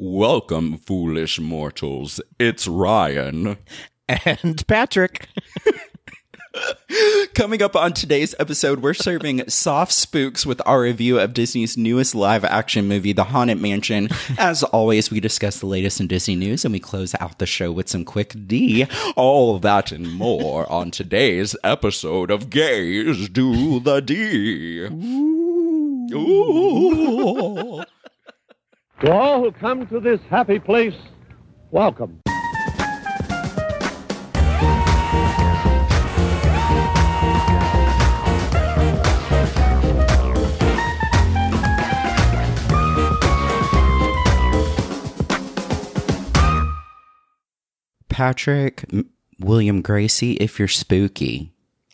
Welcome, foolish mortals. It's Ryan. And Patrick. Coming up on today's episode, we're serving soft spooks with our review of Disney's newest live-action movie, The Haunted Mansion. As always, we discuss the latest in Disney news, and we close out the show with some quick D. All that and more on today's episode of Gays Do the D. Ooh. Ooh. To all who come to this happy place, welcome. Patrick, William Gracie, if you're spooky.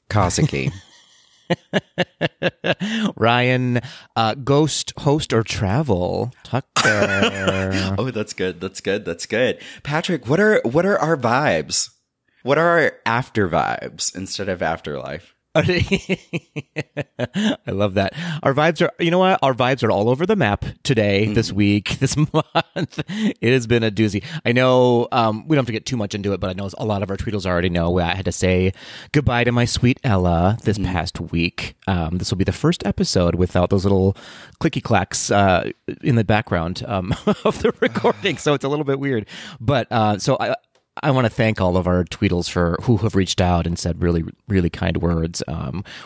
Kazuki. Ryan, ghost, host, or travel. Tucker. Oh, that's good. That's good. That's good. Patrick, what are our vibes? What are our after vibes instead of afterlife? I love that. Our vibes are, you know what? Our vibes are all over the map today, this week, this month. It has been a doozy. I know we don't have to get too much into it, but I know a lot of our Tweedles already know I had to say goodbye to my sweet Ella this past week. This will be the first episode without those little clicky clacks in the background of the recording, so it's a little bit weird. But I want to thank all of our Tweedles who have reached out and said really, really kind words,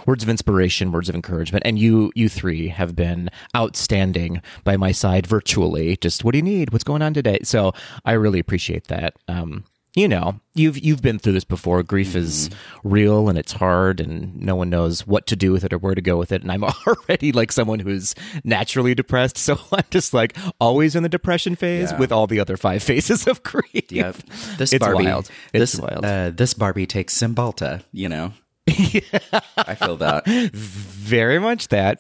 words of inspiration, words of encouragement. And you three have been outstanding by my side virtually. Just, what do you need? What's going on today? So I really appreciate that. You know, you've been through this before. Grief is real and it's hard and no one knows what to do with it or where to go with it. And I'm already like someone who's naturally depressed. So I'm just like always in the depression phase with all the other 5 phases of grief. Yep. It's wild. It's wild. This Barbie takes Cymbalta, you know. I feel that. Very much that.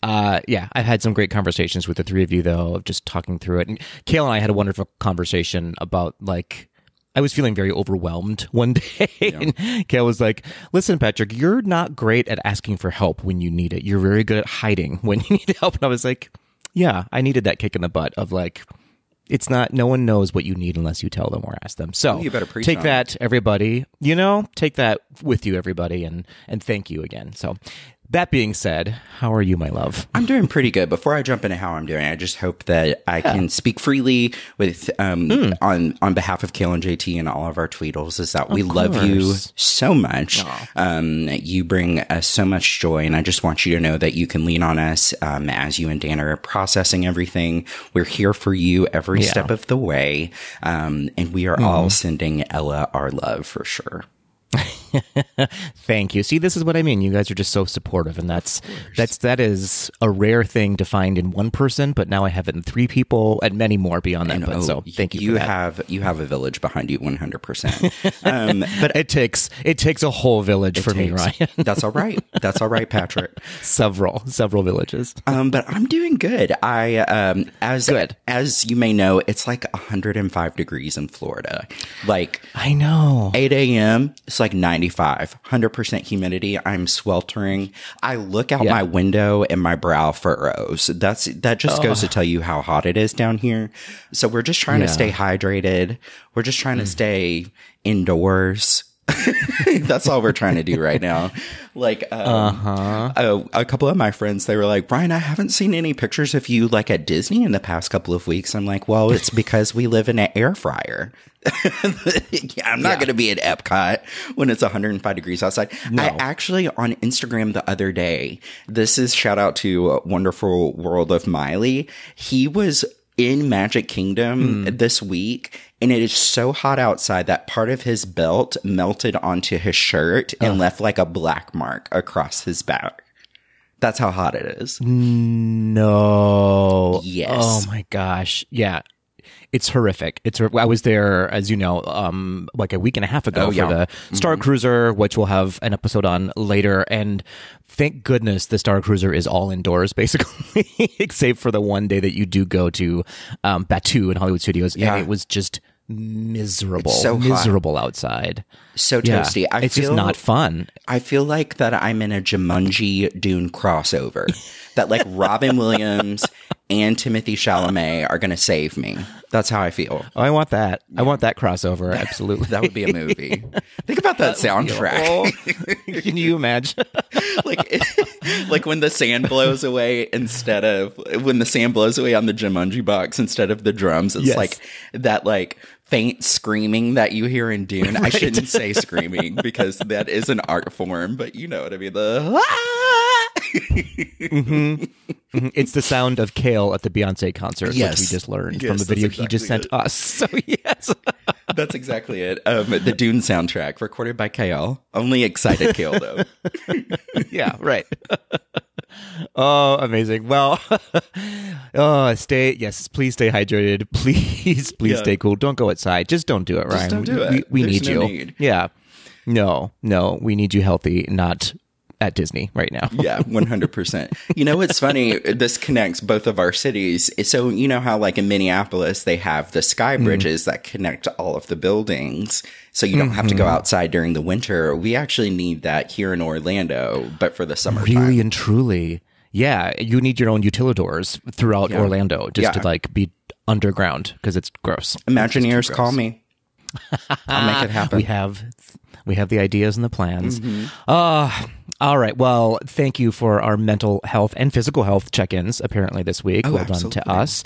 I've had some great conversations with the three of you, though, of just talking through it. And Kale and I had a wonderful conversation about, like, I was feeling very overwhelmed one day. Yeah. And Kale was like, listen, Patrick, you're not great at asking for help when you need it. You're very good at hiding when you need help. And I was like, yeah, I needed that kick in the butt of, like, it's not, no one knows what you need unless you tell them or ask them. So you better preach take on that, everybody. You know, take that with you, everybody, and thank you again. So that being said, how are you, my love? I'm doing pretty good. Before I jump into how I'm doing, I just hope that I can speak freely with on behalf of Kale and JT and all of our Tweedles, is that we love you so much. You bring us so much joy, and I just want you to know that you can lean on us as you and Dan are processing everything. We're here for you every step of the way, and we are all sending Ella our love for sure. Thank you. See, this is what I mean. You guys are just so supportive, and that is a rare thing to find in one person, but now I have it in 3 people and many more beyond that. But so thank you. For that. You have a village behind you 100%. But it takes a whole village for me, Ryan. That's all right. That's all right, Patrick. Several villages. But I'm doing good. As you may know, it's like 105 degrees in Florida. Like, I know. 8 a.m. It's like 95, 100% humidity. I'm sweltering. I look out my window and my brow furrows. That just goes to tell you how hot it is down here. So we're just trying to stay hydrated. We're just trying to stay indoors. That's all we're trying to do right now. Like, a couple of my friends, they were like, Brian, I haven't seen any pictures of you like at Disney in the past couple of weeks. I'm like, well, it's because we live in an air fryer. I'm not going to be at Epcot when it's 105 degrees outside. No. I actually, on Instagram the other day, this is shout out to Wonderful World of Miley. He was in Magic Kingdom this week, and it is so hot outside that part of his belt melted onto his shirt and left like a black mark across his back. That's how hot it is. No. Yes. Oh my gosh. Yeah. It's horrific. I was there, as you know, like a week and a half ago for the Star Cruiser, which we'll have an episode on later. And thank goodness the Star Cruiser is all indoors, basically, except for the one day that you do go to Batuu in Hollywood Studios. Yeah. And it was just miserable. It's so miserable hot outside. So toasty. It's just not fun. I feel like that I'm in a Jumanji Dune crossover. that like Robin Williams and Timothy Chalamet are going to save me. That's how I feel. Oh, I want that. I want that crossover. Absolutely. That would be a movie. Think about that soundtrack. Can you imagine? like when the sand blows away on the Jumanji box instead of the drums, it's like that like faint screaming that you hear in Dune. Right. I shouldn't say screaming because that is an art form, but you know what I mean. It's the sound of Kale at the Beyonce concert, which we just learned from the video he just sent us. So yes, that's exactly it. The Dune soundtrack recorded by Kale. Only excited Kale though. Yeah, right. Oh, amazing. Well, please stay hydrated. Please stay cool. Don't go outside. Just don't do it, Ryan. Just don't do it. We need you. Yeah. No, we need you healthy, not at Disney right now. Yeah, 100%. You know what's funny? This connects both of our cities. So you know how like in Minneapolis, they have the sky bridges that connect all of the buildings. So you don't have to go outside during the winter. We actually need that here in Orlando, but for the summertime. Really and truly. Yeah, you need your own utilidors throughout Orlando just to like be underground because it's gross. Imagineers, call me. I'll make it happen. We have the ideas and the plans. All right. Well, thank you for our mental health and physical health check-ins apparently this week. Well done to us.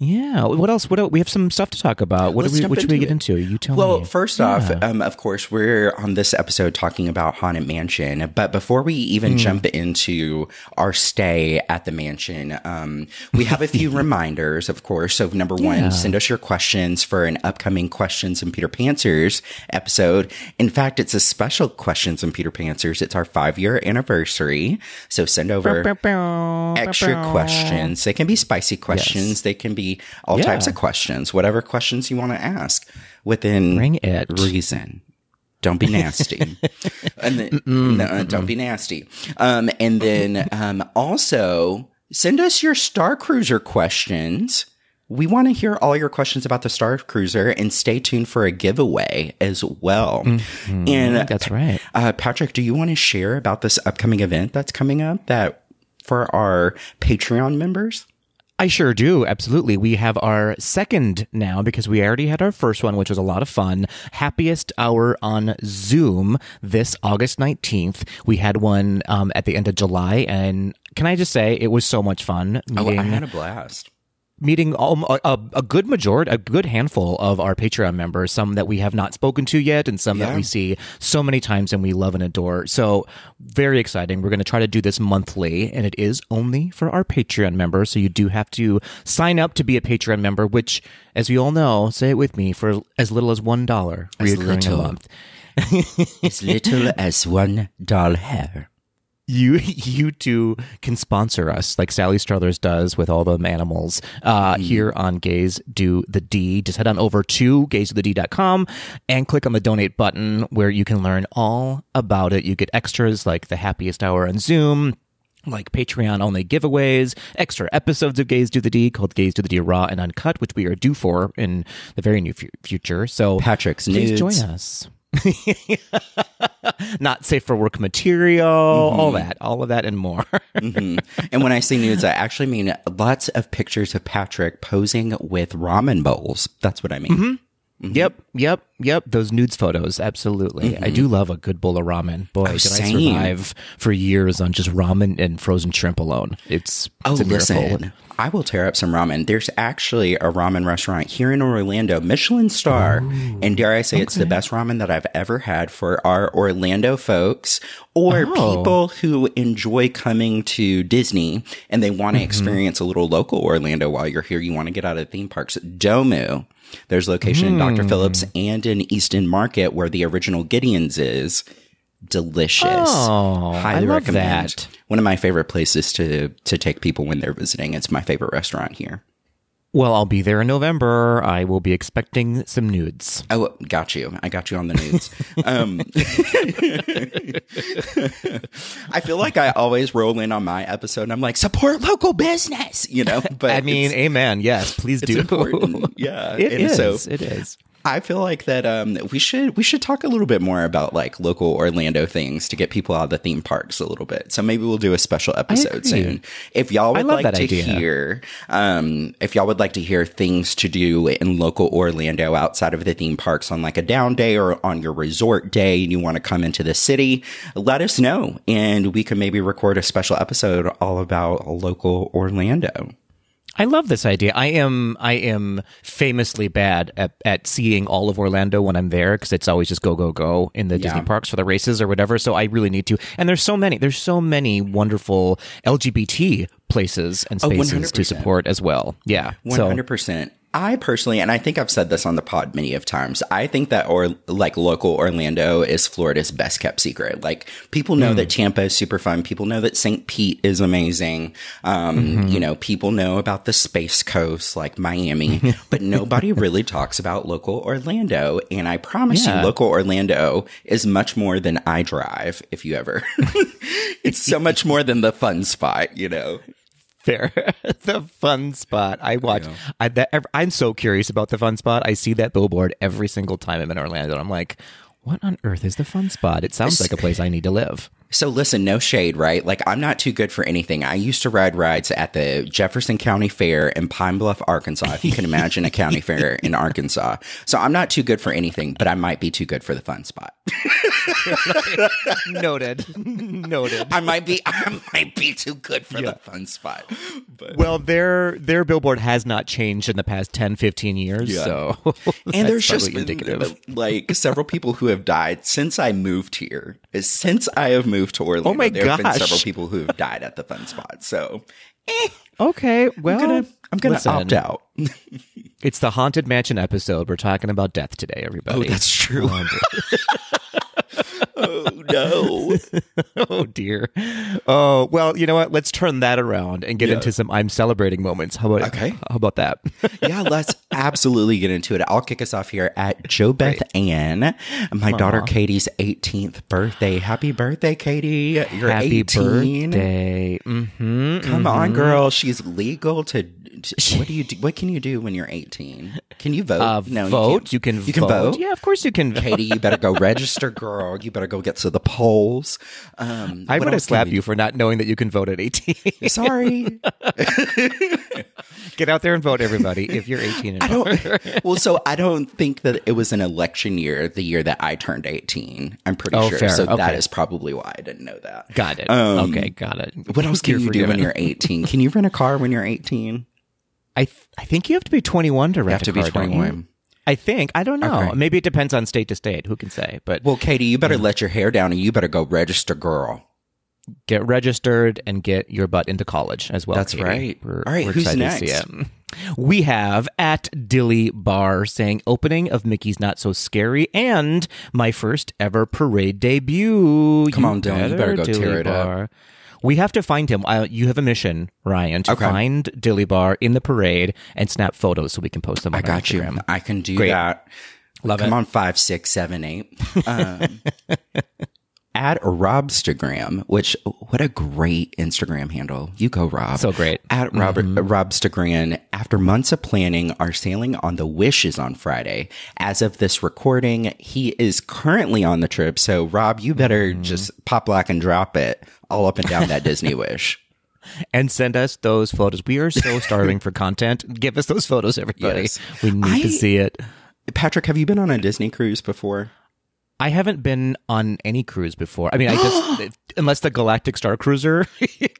Yeah. What else? We have some stuff to talk about. What should we get into? You tell me. Well, first off, of course, we're on this episode talking about Haunted Mansion. But before we even jump into our stay at the mansion, we have a few reminders, of course. So number one, send us your questions for an upcoming Questions and Peter Pantsers episode. In fact, it's a special Questions and Peter Pantsers. It's our 5-year anniversary. So send over extra questions. They can be spicy questions. Yes. They can be all types of questions, whatever questions you want to ask within reason. Don't be nasty. And then, don't be nasty. And then also send us your Star Cruiser questions. We want to hear all your questions about the Star Cruiser and stay tuned for a giveaway as well. And that's right. Patrick, do you want to share about this upcoming event that's coming up that for our Patreon members? I sure do. Absolutely. We have our second now because we already had our first one, which was a lot of fun. Happiest Hour on Zoom this August 19th. We had one at the end of July. And can I just say it was so much fun. I had a blast. Meeting a good majority, a good handful of our Patreon members, some that we have not spoken to yet and some that we see so many times and we love and adore. So very exciting. We're going to try to do this monthly and it is only for our Patreon members. So you do have to sign up to be a Patreon member, which as we all know, say it with me, for as little as $1 reoccurring a month. As little as $1. You too can sponsor us like Sally Struthers does with all the animals here on Gays Do the D. Just head on over to gaysdothed.com and click on the donate button where you can learn all about it. You get extras like the Happiest Hour on Zoom, like Patreon only giveaways, extra episodes of Gays Do the D called Gays Do the D Raw and Uncut, which we are due for in the very near future. So Patrick's please nudes. Join us. Not safe for work material, all of that and more. And when I say nudes, I actually mean lots of pictures of Patrick posing with ramen bowls. That's what I mean. Yep. Those nudes photos. Absolutely. I do love a good bowl of ramen. Boy, did I survive for years on just ramen and frozen shrimp alone. It's a miracle. Listen, I will tear up some ramen. There's actually a ramen restaurant here in Orlando, Michelin star. And dare I say it's the best ramen that I've ever had for our Orlando folks or people who enjoy coming to Disney and they want to experience a little local Orlando while you're here. You want to get out of theme parks. Domu. There's location in Dr. Phillips and in Easton Market where the original Gideon's is. Delicious. Highly recommend. That. One of my favorite places to take people when they're visiting. It's my favorite restaurant here. Well, I'll be there in November. I will be expecting some nudes. Oh, got you. I got you on the nudes. I feel like I always roll in on my episode and I'm like, support local business, you know? But I mean, amen. Yes, please do. Important. Yeah. It is. I feel like that we should talk a little bit more about like local Orlando things to get people out of the theme parks a little bit. So maybe we'll do a special episode soon. If y'all would like to hear, if y'all would like to hear things to do in local Orlando outside of the theme parks on like a down day or on your resort day, and you want to come into the city, let us know, and we can maybe record a special episode all about local Orlando. I love this idea. I am famously bad at seeing all of Orlando when I'm there, because it's always just go in the Disney parks for the races or whatever. So I really need to. And there's so many wonderful LGBT places and spaces to support as well. Yeah, 100%. I personally, and I think I've said this on the pod many of times, I think that local Orlando is Florida's best kept secret. Like, people know that Tampa is super fun. People know that St. Pete is amazing. You know, people know about the Space Coast, like Miami, but nobody really talks about local Orlando. And I promise you, local Orlando is much more than iDrive, if you ever. It's so much more than the fun spot, you know. Fair. The fun spot. I watch. Yeah. I'm so curious about the fun spot. I see that billboard every single time I'm in Orlando. And I'm like, what on earth is the fun spot? It sounds like a place I need to live. So listen, no shade, right? Like, I'm not too good for anything. I used to ride rides at the Jefferson County Fair in Pine Bluff, Arkansas, if you can imagine a county fair in Arkansas. So I'm not too good for anything, but I might be too good for the fun spot. Noted. I might be too good for the fun spot. But. Well, their billboard has not changed in the past 10, 15 years. Yeah. So and there's just indicative. Like several people who have died since I moved here. Since I have moved to Orlando, there have been several people who have died at the fun spot. So, okay, well, I'm gonna opt out. It's the Haunted Mansion episode. We're talking about death today, everybody. Oh, that's true. Oh, no. Oh, dear. Oh, well, you know what? Let's turn that around and get into some I'm celebrating moments. How about that? Yeah, let's absolutely get into it. I'll kick us off here at Jo Beth Ann, my daughter Katie's 18th birthday. Happy birthday, Katie. You're Happy 18. Birthday. Come on, girl. She's legal to... What do you do? What can you do when you're 18? Can you vote? No, vote. You can vote. Yeah, of course you can vote. Katie, you better go register, girl. You better go get to the polls. I would have slapped you for not knowing that you can vote at 18. Sorry. Get out there and vote, everybody, if you're 18 and older. So I don't think that it was an election year, the year that I turned 18. I'm pretty sure. Fair. So okay. That is probably why I didn't know that. Got it. Okay, got it. What else can you do when you're 18? Can you rent a car when you're 18? I think you have to be 21 to rent a car. You have to be 21. I think. I don't know. Okay. Maybe it depends on state to state. Who can say? But well, Katie, you better let your hair down and you better go register, girl. Get registered and get your butt into college as well. That's Katie. right. All right, who's next? We have at Dilly Bar saying opening of Mickey's Not So Scary and my first ever parade debut. Come on, Dylan. You better go tear it up. We have to find him. You have a mission, Ryan, to find Dilly Bar in the parade and snap photos so we can post them on Instagram. You. I can do Great. that. Love Come it. on, 5, 6, 7, 8. At Robstagram, which, what a great Instagram handle. You go, Rob. So great. At Robstagram, after months of planning, our sailing on the Wish is on Friday. As of this recording, he is currently on the trip. So, Rob, you better just pop lock and drop it all up and down that Disney Wish. And send us those photos. We are so starving for content. Give us those photos, everybody. Yes. We need to see it. Patrick, have you been on a Disney cruise before? I haven't been on any cruise before. I mean, I just unless the Galactic Star Cruiser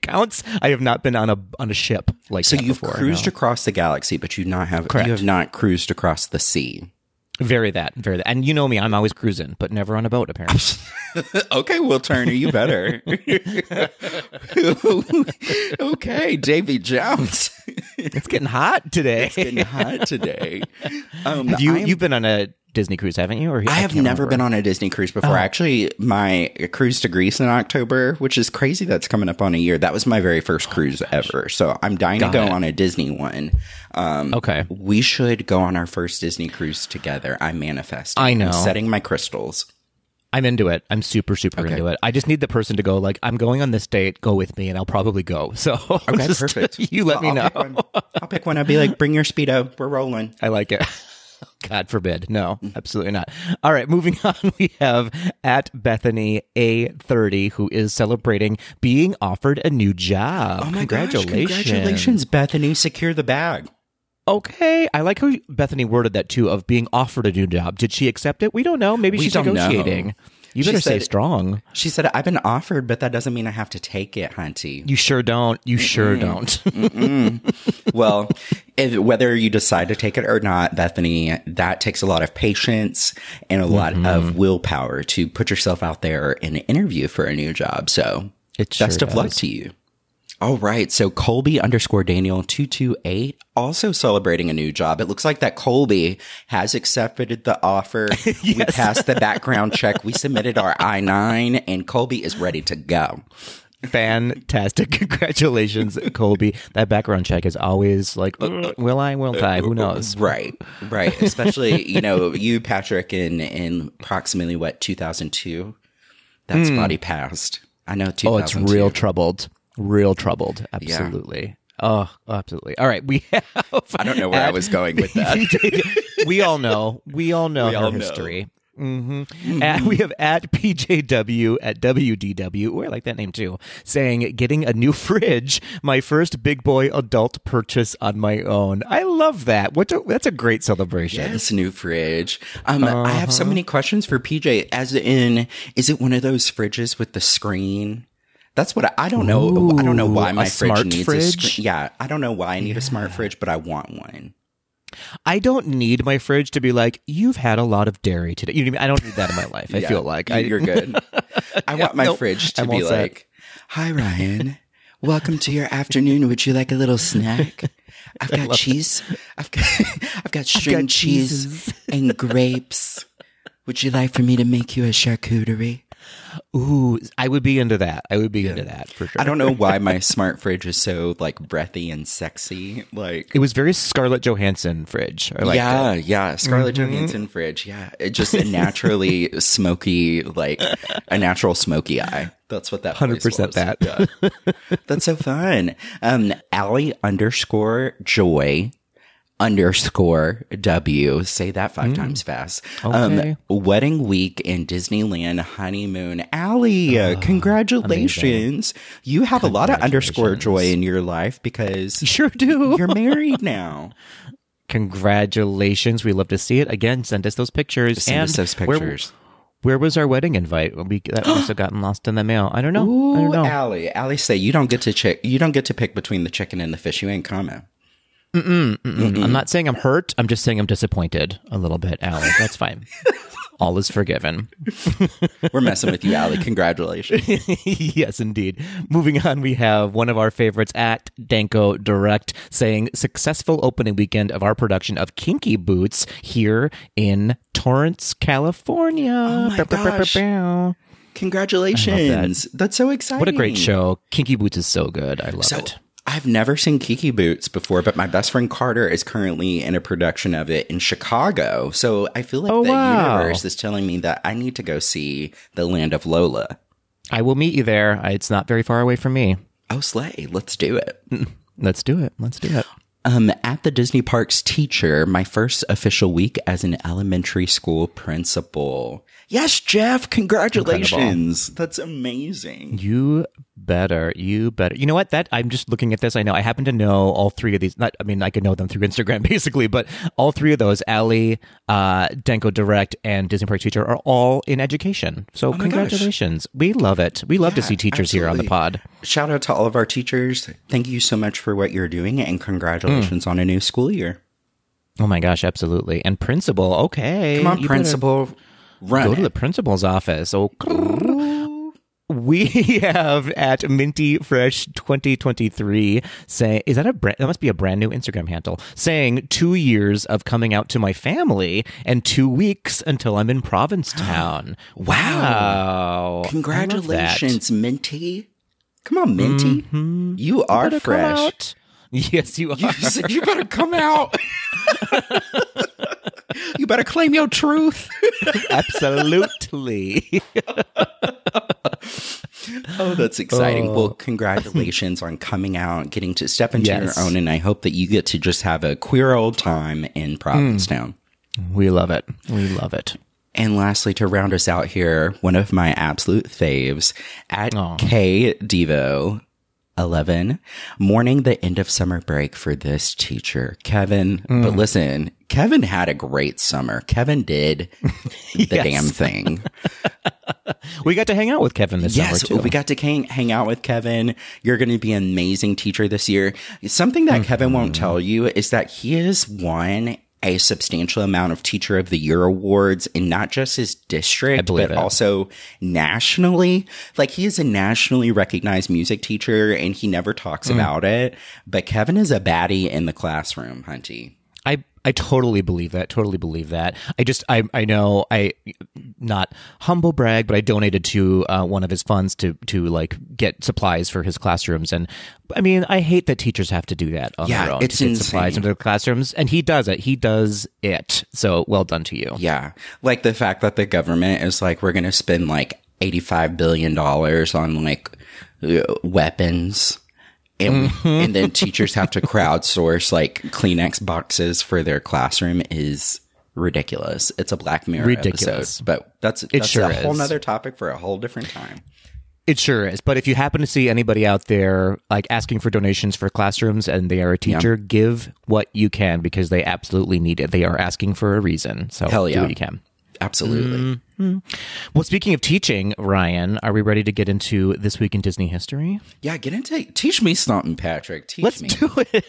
counts, I have not been on a ship like that before. So you've cruised across the galaxy, but you have not cruised across the sea. Very that. And you know me, I'm always cruising, but never on a boat, apparently. Okay, Will Turner, you better. Okay, Davy Jones. It's getting hot today. You've been on a Disney cruise, haven't you? Or I have never been on a Disney cruise before. Actually, my cruise to Greece in October, which is crazy. That's coming up on a year. That was my very first cruise ever. So I'm dying to go on a Disney one. Okay. We should go on our first Disney cruise together. I'm manifesting. I know. I'm setting my crystals. I'm into it. I'm super into it. I just need the person to go, like, I'm going on this date, go with me, and I'll probably go. So perfect. You let me know. I'll pick one. I'll be like, bring your Speedo. We're rolling. I like it. God forbid. No, absolutely not. All right, moving on. We have at Bethany A30, who is celebrating being offered a new job. Oh my Congratulations. gosh, congratulations, Bethany. Secure the bag. Okay. I like how Bethany worded that too, of being offered a new job. Did she accept it? We don't know. Maybe she's negotiating. Know. You better say strong. She said, I've been offered, but that doesn't mean I have to take it, hunty. You sure don't. You sure don't. Well, whether you decide to take it or not, Bethany, that takes a lot of patience and a lot of willpower to put yourself out there in an interview for a new job. So best of luck to you. All right. So Colby _Daniel 228 also celebrating a new job. It looks like that Colby has accepted the offer. Yes. We passed the background check. We submitted our I-9 and Colby is ready to go. Fantastic. Congratulations, Colby. That background check is always like, will I, won't I? Who knows? Right. Especially, you, Patrick, in approximately 2002, that's body passed. I know 2002. Oh, it's real troubled. Real troubled. Absolutely. Yeah. Oh, absolutely. All right. We have. I don't know where I was going with that. We all know. We all know her history. Mm-hmm. And we have at PJW at WDW. Oh, I like that name too. Saying, getting a new fridge, my first big boy adult purchase on my own. I love that. That's a great celebration. Yes, new fridge. I have so many questions for PJ. As in, is it one of those fridges with the screen? That's what I don't know. Ooh, I don't know why my fridge needs a screen. Yeah, I don't know why I need a smart fridge, but I want one. I don't need my fridge to be like, you've had a lot of dairy today. You know what I mean? I don't need that in my life. I feel like you're good. I want my fridge to be like, hi, Ryan. Welcome to your afternoon. Would you like a little snack? I've got cheese. I've got string cheese and grapes. Would you like for me to make you a charcuterie? Ooh, I would be into that. Into that for sure. I don't know why my smart fridge is so like breathy and sexy. Like it was very Scarlett Johansson fridge. Scarlett Johansson fridge. Yeah, it just a naturally smoky, like a natural smoky eye. That's what that 100% that. Yeah. That's so fun. Allie _Joy _W. Say that 5 times fast. Okay. Wedding week in Disneyland honeymoon. Allie, congratulations. Amazing. You have a lot of _joy in your life because you sure do. You're married now. Congratulations. We love to see it. Again, send us those pictures. Send us those pictures. Where was our wedding invite? That must have gotten lost in the mail. I don't know. Ooh, Allie, say you don't get to pick between the chicken and the fish. You ain't coming. I'm not saying I'm hurt. I'm just saying I'm disappointed a little bit, Allie. That's fine. All is forgiven. We're messing with you, Allie. Congratulations. Yes, indeed. Moving on, we have one of our favorites at Danko Direct saying, successful opening weekend of our production of Kinky Boots here in Torrance, California. Oh my gosh. Congratulations. That's so exciting. What a great show. Kinky Boots is so good. I love it. I've never seen Kinky Boots before, but my best friend Carter is currently in a production of it in Chicago. So I feel like universe is telling me that I need to go see The Land of Lola. I will meet you there. It's not very far away from me. Oh, slay. Let's do it. Let's do it. At the Disney Parks teacher, my first official week as an elementary school principal. Yes, Jeff, congratulations. Incredible. That's amazing. You better. You know what? I'm just looking at this. I know I happen to know all 3 of these. I could know them through Instagram basically, but all 3 of those, Allie, Danko Direct, and Disney Parks teacher are all in education. So congratulations. Gosh. We love it. We love to see teachers here on the pod. Shout out to all of our teachers. Thank you so much for what you're doing and congratulations on a new school year. Oh my gosh, absolutely. And principal, okay. Come on, principal. Go to the principal's office. Oh, we have at Minty Fresh 2023 saying, that must be a brand new Instagram handle, saying 2 years of coming out to my family and 2 weeks until I'm in Provincetown. Wow. Congratulations, Minty. Come on, Minty. Mm-hmm. You are fresh. Yes, you are. You said you better come out. You better claim your truth. Absolutely. Oh, that's exciting. Well, congratulations on coming out, getting to step into your own, and I hope that you get to just have a queer old time in Provincetown. We love it. We love it. And lastly, to round us out here, one of my absolute faves at K Devo 11, mourning the end of summer break for this teacher, Kevin. But listen, Kevin had a great summer. Kevin did the damn thing. We got to hang out with Kevin this summer, too. Yes, we got to hang out with Kevin. You're going to be an amazing teacher this year. Something that Kevin won't tell you is that he has won a substantial amount of Teacher of the Year awards in not just his district, but also nationally. Like, he is a nationally recognized music teacher, and he never talks about it. But Kevin is a baddie in the classroom, Hunty. I totally believe that. Totally believe that. I know not humble brag, but I donated to one of his funds to like get supplies for his classrooms. And I mean, I hate that teachers have to do that on their own. It's to get insane. supplies into their classrooms. And he does it. He does it. So well done to you. Yeah. Like the fact that the government is like, we're going to spend like $85 billion on like weapons. And then teachers have to crowdsource like Kleenex boxes for their classroom is ridiculous. It's a Black Mirror episode, but that's a whole nother topic for a whole different time. It sure is. But if you happen to see anybody out there like asking for donations for classrooms and they are a teacher, give what you can because they absolutely need it. They are asking for a reason. So do what you can. Absolutely. Well, speaking of teaching, Ryan, are we ready to get into This Week in Disney History? Yeah, teach me something, Patrick. Let's do it.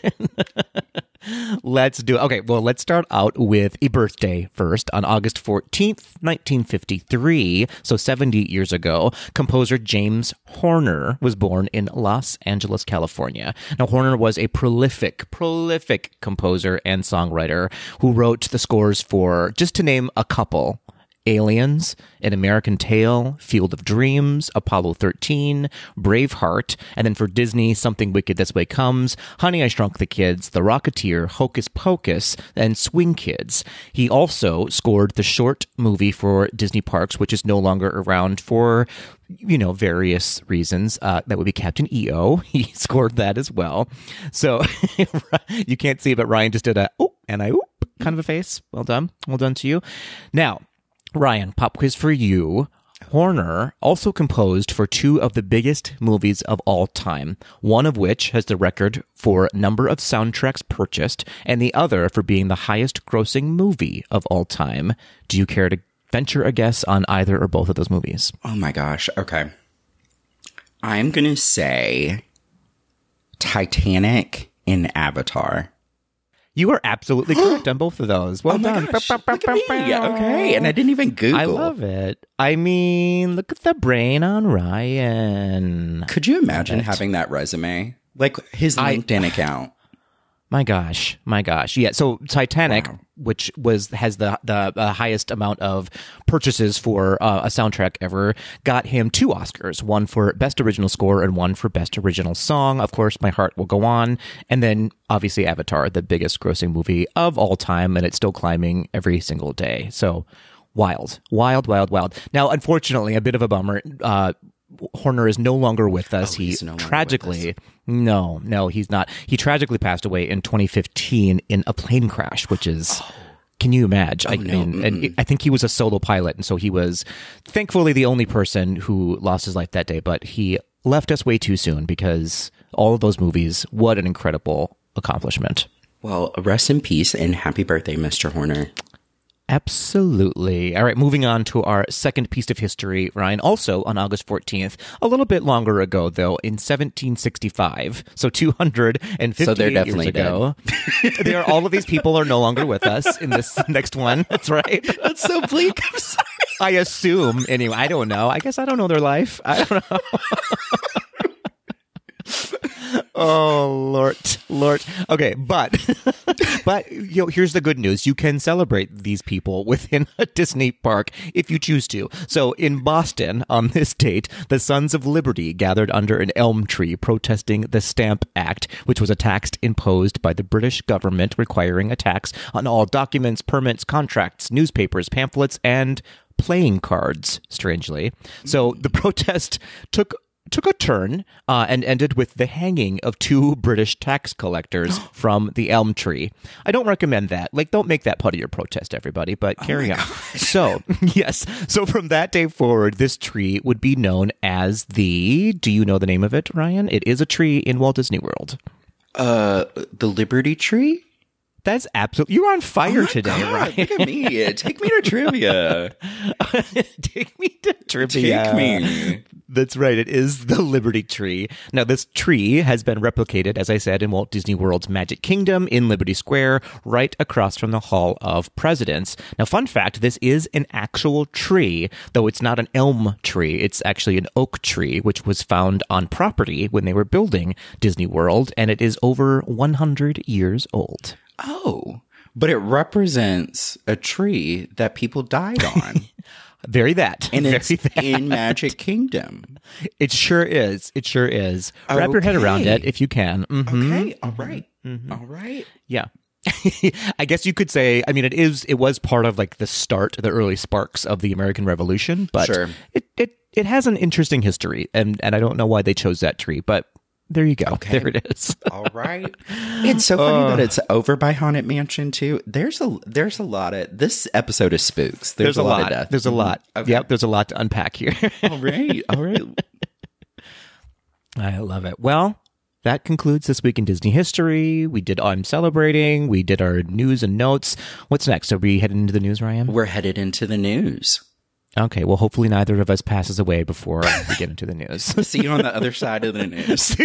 Let's do it. Okay, well, let's start out with a birthday first. On August 14th, 1953, so 70 years ago, composer James Horner was born in Los Angeles, California. Now, Horner was a prolific composer and songwriter who wrote the scores for, just to name a couple, Aliens, An American Tail, Field of Dreams, Apollo 13, Braveheart, and then for Disney, Something Wicked This Way Comes, Honey, I Shrunk the Kids, The Rocketeer, Hocus Pocus, and Swing Kids. He also scored the short movie for Disney Parks, which is no longer around for, various reasons. That would be Captain EO. He scored that as well. So you can't see, but Ryan just did a oop and I oop kind of a face. Well done. Well done to you. Now, Ryan, pop quiz for you. Horner also composed for two of the biggest movies of all time, one of which has the record for number of soundtracks purchased, and the other for being the highest grossing movie of all time. Do you care to venture a guess on either or both of those movies? Oh my gosh. Okay. I'm going to say Titanic and Avatar. You are absolutely correct on both of those. Well done. Gosh, look at me. Okay, and I didn't even Google. I love it. I mean, look at the brain on Ryan. Could you imagine having that resume? Like his LinkedIn account. My gosh. Yeah. So Titanic, which has the highest amount of purchases for a soundtrack ever, got him 2 Oscars, one for Best Original Score and one for Best Original Song. Of course, My Heart Will Go On. And then obviously Avatar, the biggest grossing movie of all time, and it's still climbing every single day. So wild. Now, unfortunately, a bit of a bummer. Horner is no longer with us. He's no longer tragically, with us. No, he's not. He tragically passed away in 2015 in a plane crash, which is, can you imagine? And I think he was a solo pilot, and so he was thankfully the only person who lost his life that day, but he left us way too soon because all of those movies, what an incredible accomplishment. Well, rest in peace and happy birthday, Mr. Horner. Absolutely. All right, moving on to our second piece of history, Ryan. Also on August 14th, a little bit longer ago, though, in 1765, so 250 years ago. All of these people are no longer with us in this next one. That's right. That's so bleak. I'm sorry. I assume. Anyway, I don't know. I guess I don't know their life. I don't know. Oh, Lord. Okay, but here's the good news. You can celebrate these people within a Disney park if you choose to. So in Boston, on this date, the Sons of Liberty gathered under an elm tree protesting the Stamp Act, which was a tax imposed by the British government requiring a tax on all documents, permits, contracts, newspapers, pamphlets, and playing cards, strangely. So the protest took took a turn and ended with the hanging of 2 British tax collectors from the elm tree. I don't recommend that. Like, don't make that part of your protest, everybody, but carry on. So, yes. So from that day forward, this tree would be known as do you know the name of it, Ryan? It is a tree in Walt Disney World. The Liberty Tree? That's absolutely... You're on fire today, God, Ryan. Look at me. Take me to trivia. Take me to trivia. Take me. That's right. It is the Liberty Tree. Now, this tree has been replicated, as I said, in Walt Disney World's Magic Kingdom in Liberty Square, right across from the Hall of Presidents. Now, fun fact, this is an actual tree, though it's not an elm tree. It's actually an oak tree, which was found on property when they were building Disney World, and it is over 100 years old. Oh, but it represents a tree that people died on. Very that. And it's that. in Magic Kingdom. It sure is. It sure is. Wrap your head around it if you can. Mm-hmm. Okay. All right. Mm-hmm. All right. Yeah. I guess you could say, I mean, it was part of like the early sparks of the American Revolution, but sure. it has an interesting history, and I don't know why they chose that tree, but there you go. Okay. There it is. All right. It's so funny that it's over by Haunted Mansion too. There's a lot of this episode of spooks. There's a lot of death. There's a lot. Okay. Yep. There's a lot to unpack here. All right. All right. I love it. Well, that concludes This Week in Disney History. We did I'm Celebrating. We did our news and notes. What's next? Are we headed into the news, Ryan? We're headed into the news. Okay, well, hopefully neither of us passes away before we get into the news. See you on the other side of the news.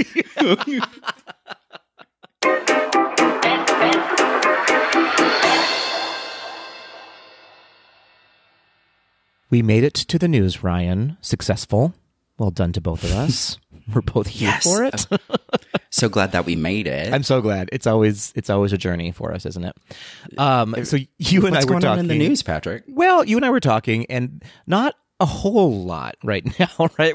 We made it to the news, Ryan. Successful. Well done to both of us. We're both here for it. So glad that we made it. I'm so glad. It's always a journey for us, isn't it? So you and I were talking. What's going on in the news, Patrick? Well, you and I were talking, and not a whole lot right now, right?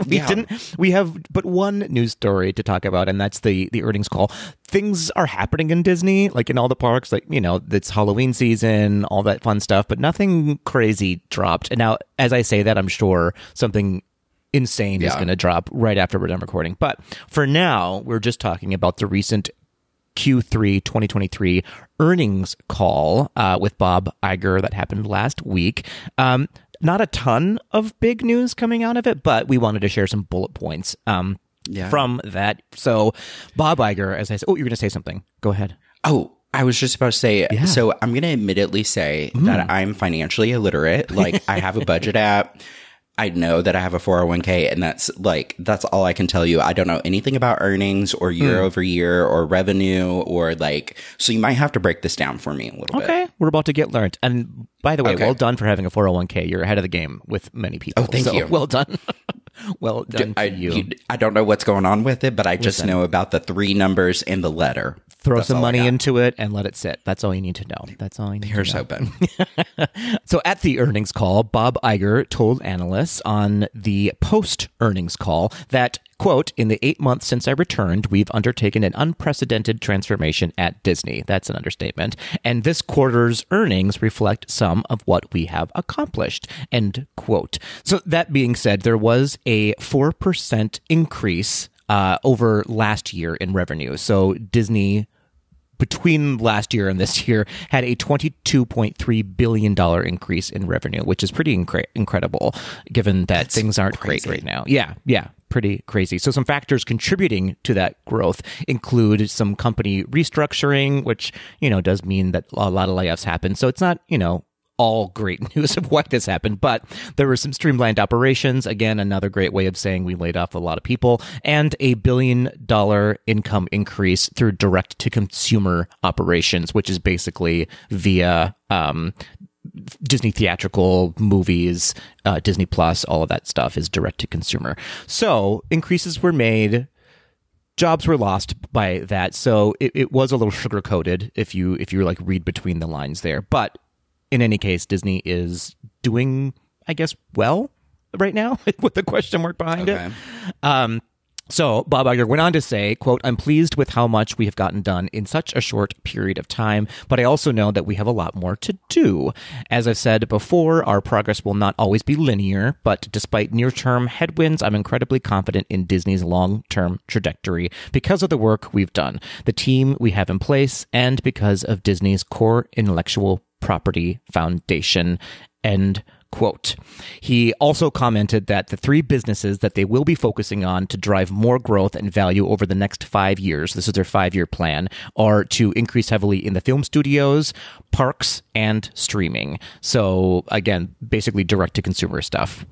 We have but one news story to talk about, and that's the earnings call. Things are happening in Disney, like in all the parks, like, you know, it's Halloween season, all that fun stuff, but nothing crazy dropped. And now, as I say that, I'm sure something insane is going to drop right after we're done recording. But for now, we're just talking about the recent Q3 2023 earnings call with Bob Iger that happened last week. Not a ton of big news coming out of it, but we wanted to share some bullet points from that. So Bob Iger, as I said, you're going to say something. Go ahead. Oh, I was just about to say, so I'm going to admittedly say that I'm financially illiterate. Like, I have a budget app. I know that I have a 401k, and that's all I can tell you. I don't know anything about earnings or year over year or revenue or so you might have to break this down for me a little bit. Okay. We're about to get learned. And by the way, well done for having a 401k. You're ahead of the game with many people. Oh, thank you. Well done. Well done to you. I don't know what's going on with it, but I just know about the 3 numbers and the letter. Throw some money into it and let it sit. That's all you need to know. That's all you need Here's to know. hoping. So at the earnings call, Bob Iger told analysts on the post-earnings call that, quote, in the 8 months since I returned, we've undertaken an unprecedented transformation at Disney. That's an understatement. And this quarter's earnings reflect some of what we have accomplished, end quote. So that being said, there was a 4% increase over last year in revenue. So Disney, between last year and this year, had a $22.3 billion increase in revenue, which is pretty incredible, given that things aren't great right now. Yeah, pretty crazy. So some factors contributing to that growth include some company restructuring, which, does mean that a lot of layoffs happen. So it's not, all great news of why this happened, but there were some streamlined operations. Again, another great way of saying we laid off a lot of people, and a $1 billion income increase through direct-to-consumer operations, which is basically via Disney theatrical movies, Disney Plus, all of that stuff is direct-to-consumer. So increases were made. Jobs were lost by that. So it was a little sugar-coated if you read between the lines there. But in any case, Disney is doing, I guess, well right now with the question mark behind it. So Bob Iger went on to say, quote, "I'm pleased with how much we have gotten done in such a short period of time, but I also know that we have a lot more to do. As I've said before, our progress will not always be linear, but despite near-term headwinds, I'm incredibly confident in Disney's long-term trajectory because of the work we've done, the team we have in place, and because of Disney's core intellectual property foundation." End quote. He also commented that the 3 businesses that they will be focusing on to drive more growth and value over the next 5 years, this is their 5-year plan, are to increase heavily in the film studios, parks, and streaming. So again, basically direct-to-consumer stuff.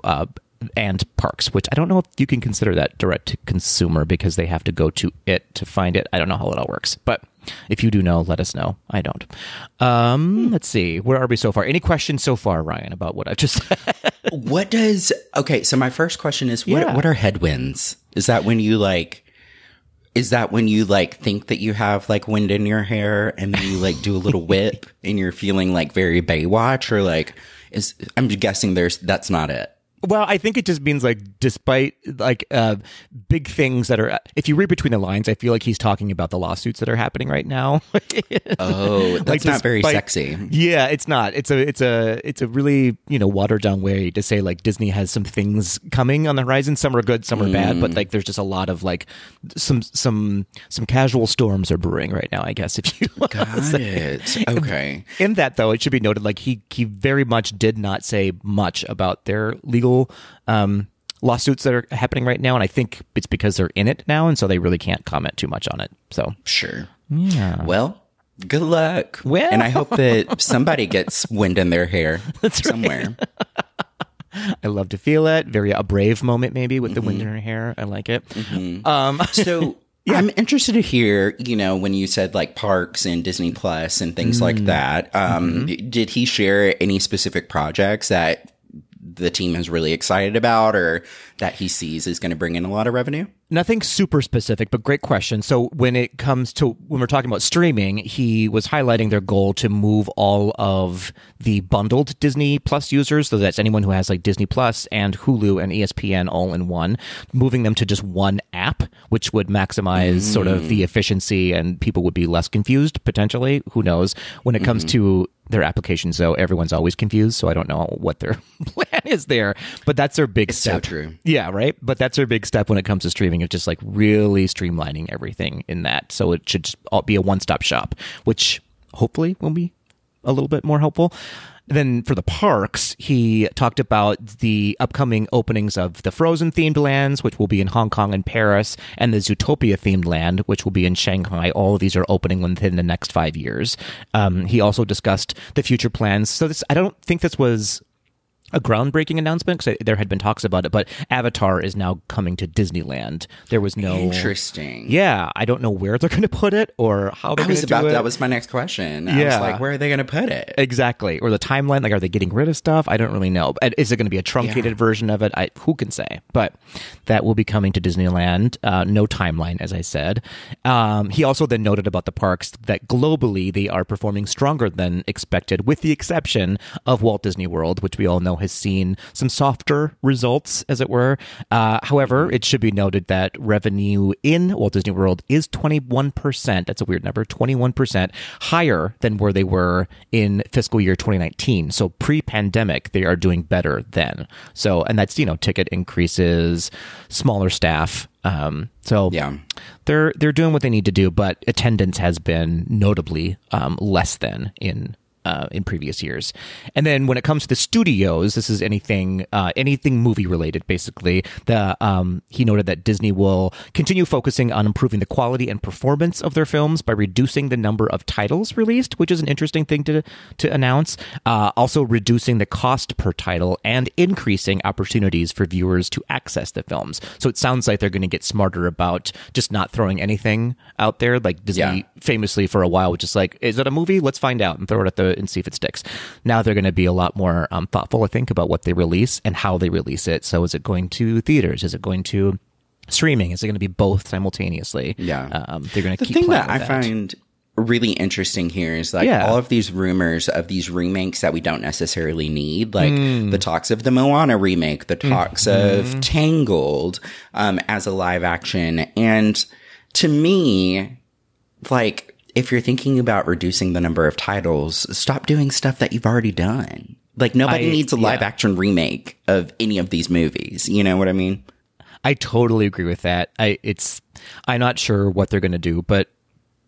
And parks, which I don't know if you can consider that direct to consumer because they have to go to it to find it. I don't know how it all works, but if you do know, let us know. I don't. Let's see. Where are we so far? Any questions so far, Ryan, about what I've just said? Okay, so my first question is, what are headwinds? Is that when you think that you have like wind in your hair and then you like do a little whip and you're feeling like very Baywatch, or I'm guessing that's not it. Well, I think it just means like, despite like big things that are, if you read between the lines, I feel like he's talking about the lawsuits that are happening right now. Oh, that's not very sexy. Yeah, it's not. It's a really, watered down way to say like Disney has some things coming on the horizon. Some are good, some are bad, but like there's just a lot of like some casual storms are brewing right now, I guess, if you got it. Okay. In that though, it should be noted like he very much did not say much about their legal lawsuits that are happening right now, and I think it's because they're in it now, and so they really can't comment too much on it. So sure, yeah. Well, good luck. Well, and I hope that somebody gets wind in their hair somewhere. Right. I love to feel it. A brave moment, maybe with the wind in her hair. I like it. So. Yeah. I'm interested to hear, when you said like parks and Disney Plus and things like that, did he share any specific projects that the team is really excited about or that he sees is going to bring in a lot of revenue? Nothing super specific, but great question. So when we're talking about streaming, he was highlighting their goal to move all of the bundled Disney Plus users, so that's anyone who has like Disney Plus and Hulu and ESPN all in one, moving them to just one app, which would maximize sort of the efficiency and people would be less confused, potentially. Who knows? When it comes to their applications, though, everyone's always confused, so I don't know what their plan is there. But that's their big step. So true. Yeah, right? But that's their big step when it comes to streaming. It's just like really streamlining everything in that. So it should just all be a one-stop shop, which hopefully will be a little bit more helpful. Then for the parks, he talked about the upcoming openings of the Frozen-themed lands, which will be in Hong Kong and Paris, and the Zootopia-themed land, which will be in Shanghai. All of these are opening within the next 5 years. He also discussed the future plans. So I don't think this was a groundbreaking announcement because there had been talks about it, but Avatar is now coming to Disneyland. There was no interesting. Yeah, I don't know where they're going to put it or how they're going to do it. That was my next question. I was like, where are they going to put it? Exactly, or the timeline. Like, are they getting rid of stuff? I don't really know. Is it going to be a truncated version of it? Who can say? But that will be coming to Disneyland. No timeline, as I said. He also then noted about the parks that globally they are performing stronger than expected, with the exception of Walt Disney World, which we all know has seen some softer results, as it were. However, it should be noted that revenue in Walt Disney World is 21%. That's a weird number, 21% higher than where they were in fiscal year 2019. So pre-pandemic, they are doing better then. So, and that's, ticket increases, smaller staff. So yeah, they're doing what they need to do, but attendance has been notably less than in previous years. And then when it comes to the studios, this is anything movie related, basically. He noted that Disney will continue focusing on improving the quality and performance of their films by reducing the number of titles released, which is an interesting thing to announce. Also reducing the cost per title and increasing opportunities for viewers to access the films. So it sounds like they're going to get smarter about just not throwing anything out there. Like Disney famously for a while was just like, is it a movie? Let's find out and throw it and see if it sticks. Now they're going to be a lot more thoughtful, I think, about what they release and how they release it. So is it going to theaters? Is it going to streaming? Is it going to be both simultaneously? Yeah. They're going to keep playing with that. The thing that I find really interesting here is like all of these rumors of these remakes that we don't necessarily need, like the talks of the Moana remake, the talks of Tangled as a live action. And to me, like, if you're thinking about reducing the number of titles, stop doing stuff that you've already done. Like, nobody needs a live action remake of any of these movies. You know what I mean? I totally agree with that. I'm not sure what they're going to do, but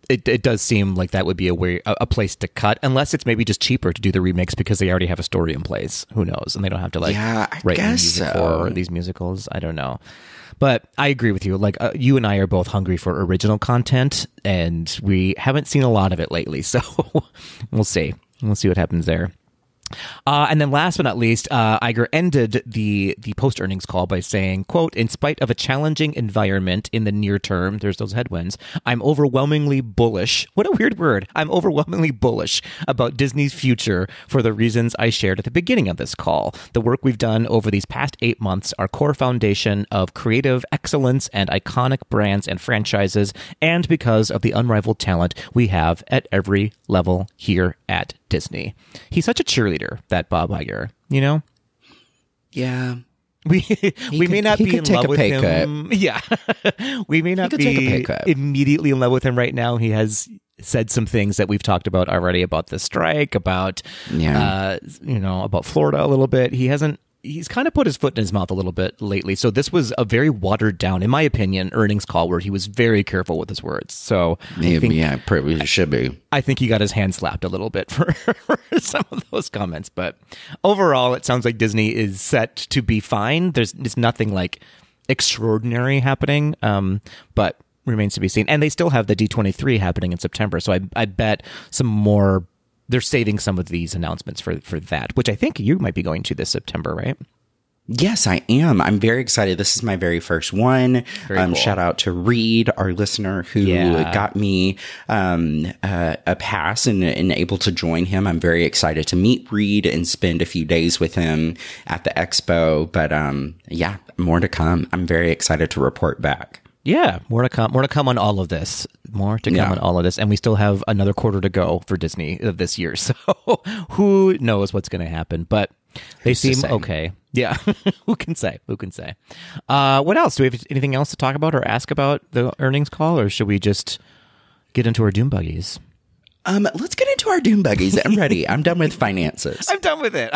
it does seem like that would be a place to cut, unless it's maybe just cheaper to do the remakes because they already have a story in place. Who knows? And they don't have to write music for these musicals. I don't know. But I agree with you. Like, you and I are both hungry for original content, and we haven't seen a lot of it lately. So we'll see. We'll see what happens there. And then last but not least, Iger ended the post-earnings call by saying, quote, "In spite of a challenging environment in the near term," there's those headwinds, "I'm overwhelmingly bullish." What a weird word. "I'm overwhelmingly bullish about Disney's future for the reasons I shared at the beginning of this call. The work we've done over these past 8 months, our core foundation of creative excellence and iconic brands and franchises, and because of the unrivaled talent we have at every level here at Disney." He's such a cheerleader, that Bob Iger, you know? Yeah. We may not be in love with him. Yeah. We may not be immediately in love with him right now. He has said some things that we've talked about already, about the strike, about about Florida a little bit. He's kind of put his foot in his mouth a little bit lately. So this was a very watered down, in my opinion, earnings call where he was very careful with his words. So probably should be. I think he got his hand slapped a little bit for some of those comments. But overall, it sounds like Disney is set to be fine. There's nothing like extraordinary happening, but remains to be seen. And they still have the D23 happening in September. So I bet some more. They're saving some of these announcements for that, which I think you might be going to this September, right? Yes, I am. I'm very excited. This is my very first one. Cool. Shout out to Reed, our listener, who got me a pass and able to join him. I'm very excited to meet Reed and spend a few days with him at the expo. But more to come. I'm very excited to report back. Yeah, more to come on all of this. More to come on all of this. And we still have another quarter to go for Disney this year. So who knows what's going to happen? But they seem okay. Yeah, who can say? What else? Do we have anything else to talk about or ask about the earnings call? Or should we just get into our doom buggies? Let's get into our doom buggies. I'm ready. I'm done with finances. I'm done with it.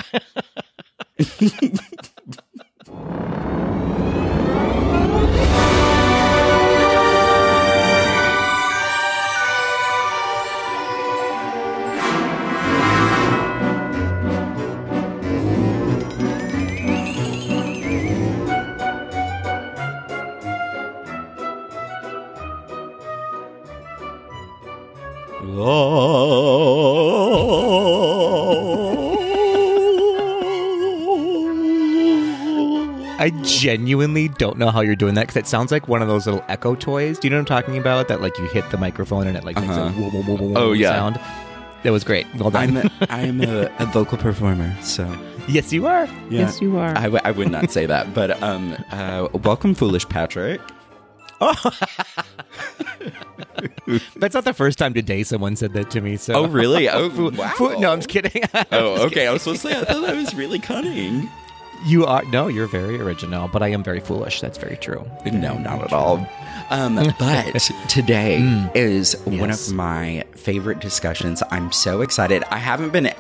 I genuinely don't know how you're doing that, because it sounds like one of those little echo toys. Do you know what I'm talking about? That like you hit the microphone and it like makes a whoa, whoa, whoa, whoa sound. That was great. Well done. I'm a vocal performer, so. Yes, you are. Yeah. Yes, you are. I would not say that, but welcome, Foolish Patrick. Oh. That's not the first time today someone said that to me. So. Oh, really? Oh, wow. No, I'm just kidding. Oh, okay. I was supposed to say, I thought that was really cunning. You are. No, you're very original, but I am very foolish. That's very true. No, not at all. But today is one of my favorite discussions. I'm so excited. I haven't been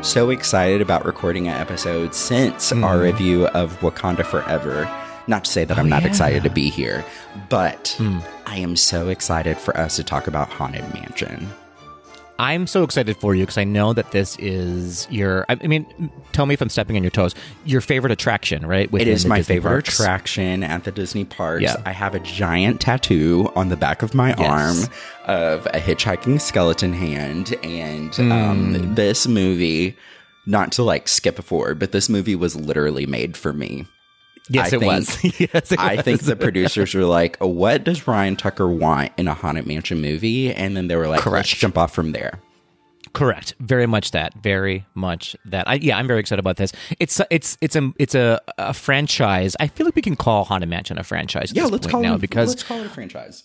so excited about recording an episode since our review of Wakanda Forever. Not to say that I'm not excited to be here, but I am so excited for us to talk about Haunted Mansion. I'm so excited for you because I know that this is tell me if I'm stepping on your toes, your favorite attraction, right? It is my favorite attraction at the Disney parks. Yeah. I have a giant tattoo on the back of my arm of a hitchhiking skeleton hand. And this movie, not to like skip forward, but this movie was literally made for me. Yes, it was. I think the producers were like, what does Ryan Tucker want in a Haunted Mansion movie? And then they were like, let's jump off from there. Correct. Very much that. Very much that. I'm very excited about this. It's a franchise. I feel like we can call Haunted Mansion a franchise. Let's call it a franchise.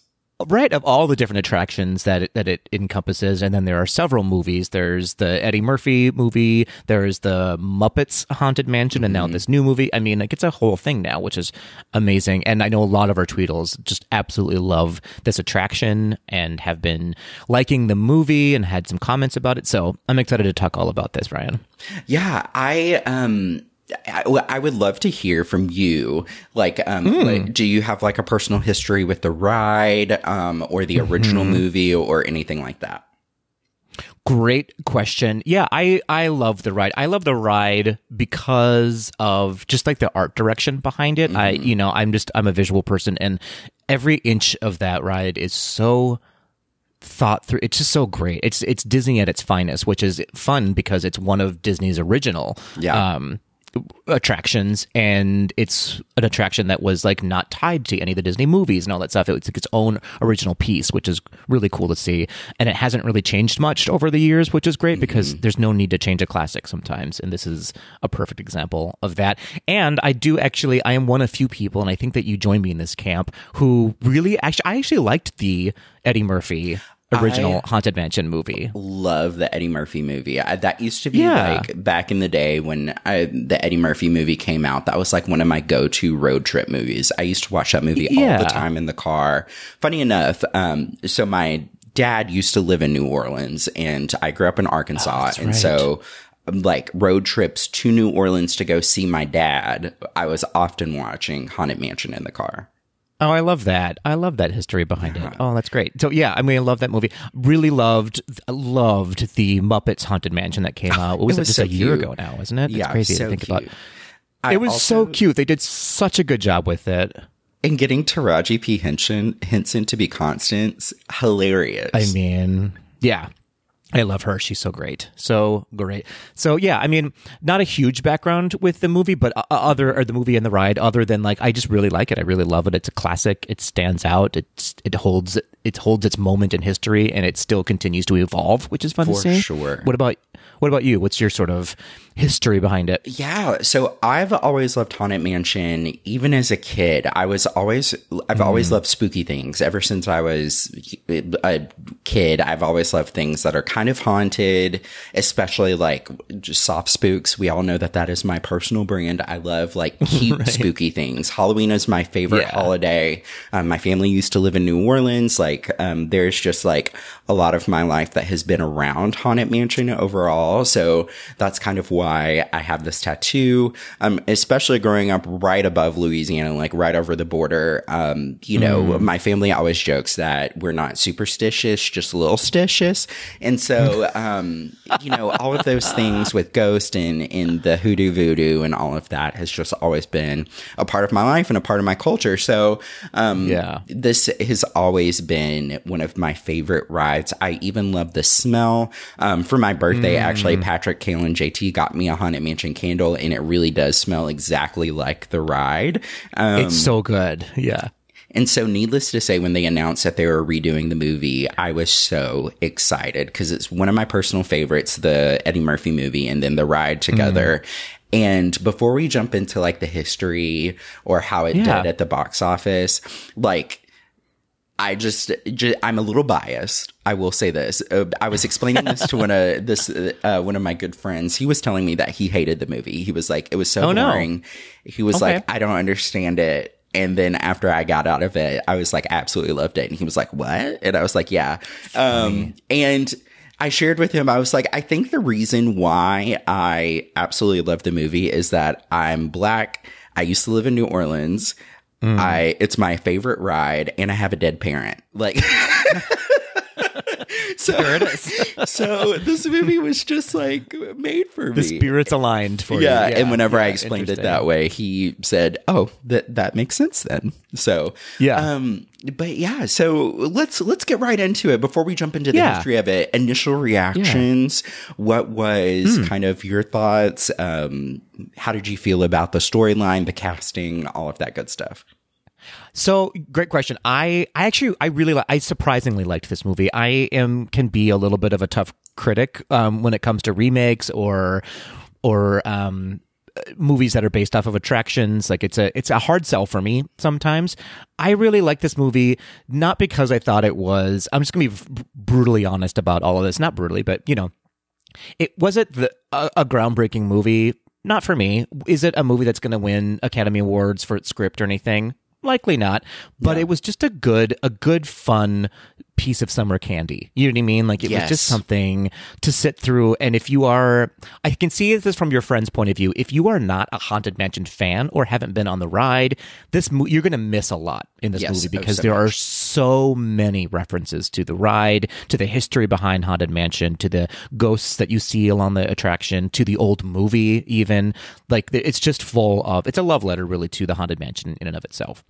Right, of all the different attractions that it encompasses, and then there are several movies. There's the Eddie Murphy movie, there's the Muppets Haunted Mansion, and now this new movie. I mean, like, it's a whole thing now, which is amazing. And I know a lot of our Tweedles just absolutely love this attraction and have been liking the movie and had some comments about it. So I'm excited to talk all about this, Ryan. Yeah, I would love to hear from you. Like, do you have like a personal history with the ride, or the original movie, or anything like that? Great question. Yeah, I love the ride. I love the ride because of just like the art direction behind it. I'm a visual person, and every inch of that ride is so thought through. It's just so great. It's Disney at its finest, which is fun because it's one of Disney's original attractions, and it's an attraction that was like not tied to any of the Disney movies and all that stuff. It's like its own original piece, which is really cool to see, and it hasn't really changed much over the years, which is great because there's no need to change a classic sometimes, and this is a perfect example of that. And I am one of few people, and I think that you join me in this camp, who really I actually liked the Eddie Murphy original Haunted Mansion movie. Love the Eddie Murphy movie. That used to be like back in the day when the Eddie Murphy movie came out. That was like one of my go-to road trip movies. I used to watch that movie all the time in the car. Funny enough, so my dad used to live in New Orleans, and I grew up in Arkansas, so like road trips to New Orleans to go see my dad, I was often watching Haunted Mansion in the car. Oh, I love that. I love that history behind it. Oh, that's great. So yeah, I mean, I love that movie. Really loved the Muppets Haunted Mansion that came out. What was it? Just a year ago now, isn't it? Yeah, it's crazy so to think cute. about. It was so cute. They did such a good job with it. And getting Taraji P. Henson to be Constance, hilarious. I mean, yeah. I love her. She's so great. So great. So yeah, I mean, not a huge background with the movie, but the movie and the ride, other than like, I just really like it. I really love it. It's a classic. It stands out. It holds its moment in history, and it still continues to evolve, which is fun to see. For sure. What about you? What's your sort of history behind it? Yeah, so I've always loved Haunted Mansion. Even as a kid, I've always loved spooky things. Ever since I was a kid, I've always loved things that are kind of haunted, especially like just soft spooks. We all know that is my personal brand. I love like cute spooky things. Halloween is my favorite holiday. My family used to live in New Orleans. Like, there's just like a lot of my life that has been around Haunted Mansion overall. So that's kind of why I have this tattoo, especially growing up right above Louisiana, like right over the border. My family always jokes that we're not superstitious, just a little stitious. And so, all of those things with ghost and the hoodoo voodoo and all of that has just always been a part of my life and a part of my culture. So, this has always been one of my favorite rides. I even love the smell. For my birthday, actually, Patrick, Kale, and JT got me a Haunted Mansion candle, and it really does smell exactly like the ride. It's so good. Yeah. And so needless to say, when they announced that they were redoing the movie, I was so excited because it's one of my personal favorites, the Eddie Murphy movie and then the ride together. And before we jump into like the history or how it did at the box office, like, I'm a little biased. I will say this. I was explaining this to one of my good friends. He was telling me that he hated the movie. He was like, it was so boring. No. He was like, I don't understand it. And then after I got out of it, I was like, absolutely loved it. And he was like, what? And I was like, yeah. And I shared with him, I was like, I think the reason why I absolutely love the movie is that I'm Black. I used to live in New Orleans. It's my favorite ride, and I have a dead parent. Like, there it is. So this movie was just like made for me. The spirits aligned for you. Yeah, and whenever I explained it that way, he said, "Oh, that makes sense then." So but yeah, so let's get right into it before we jump into the history of it. Initial reactions. What was kind of your thoughts? How did you feel about the storyline, the casting, all of that good stuff? So, great question. I surprisingly liked this movie. I can be a little bit of a tough critic when it comes to remakes or movies that are based off of attractions. Like it's a hard sell for me sometimes. I really like this movie, not because I thought it was, I'm just going to be brutally honest about all of this. Not brutally, but it wasn't a groundbreaking movie. Not for me. Is it a movie that's going to win Academy Awards for its script or anything? Likely not. But it was just a good, fun piece of summer candy. You know what I mean? Like it was just something to sit through. And if you are, I can see this from your friend's point of view. If you are not a Haunted Mansion fan or haven't been on the ride, you're going to miss a lot in this movie because there are so many references to the ride, to the history behind Haunted Mansion, to the ghosts that you see along the attraction, to the old movie even. Like it's just full of, it's a love letter really to the Haunted Mansion in and of itself.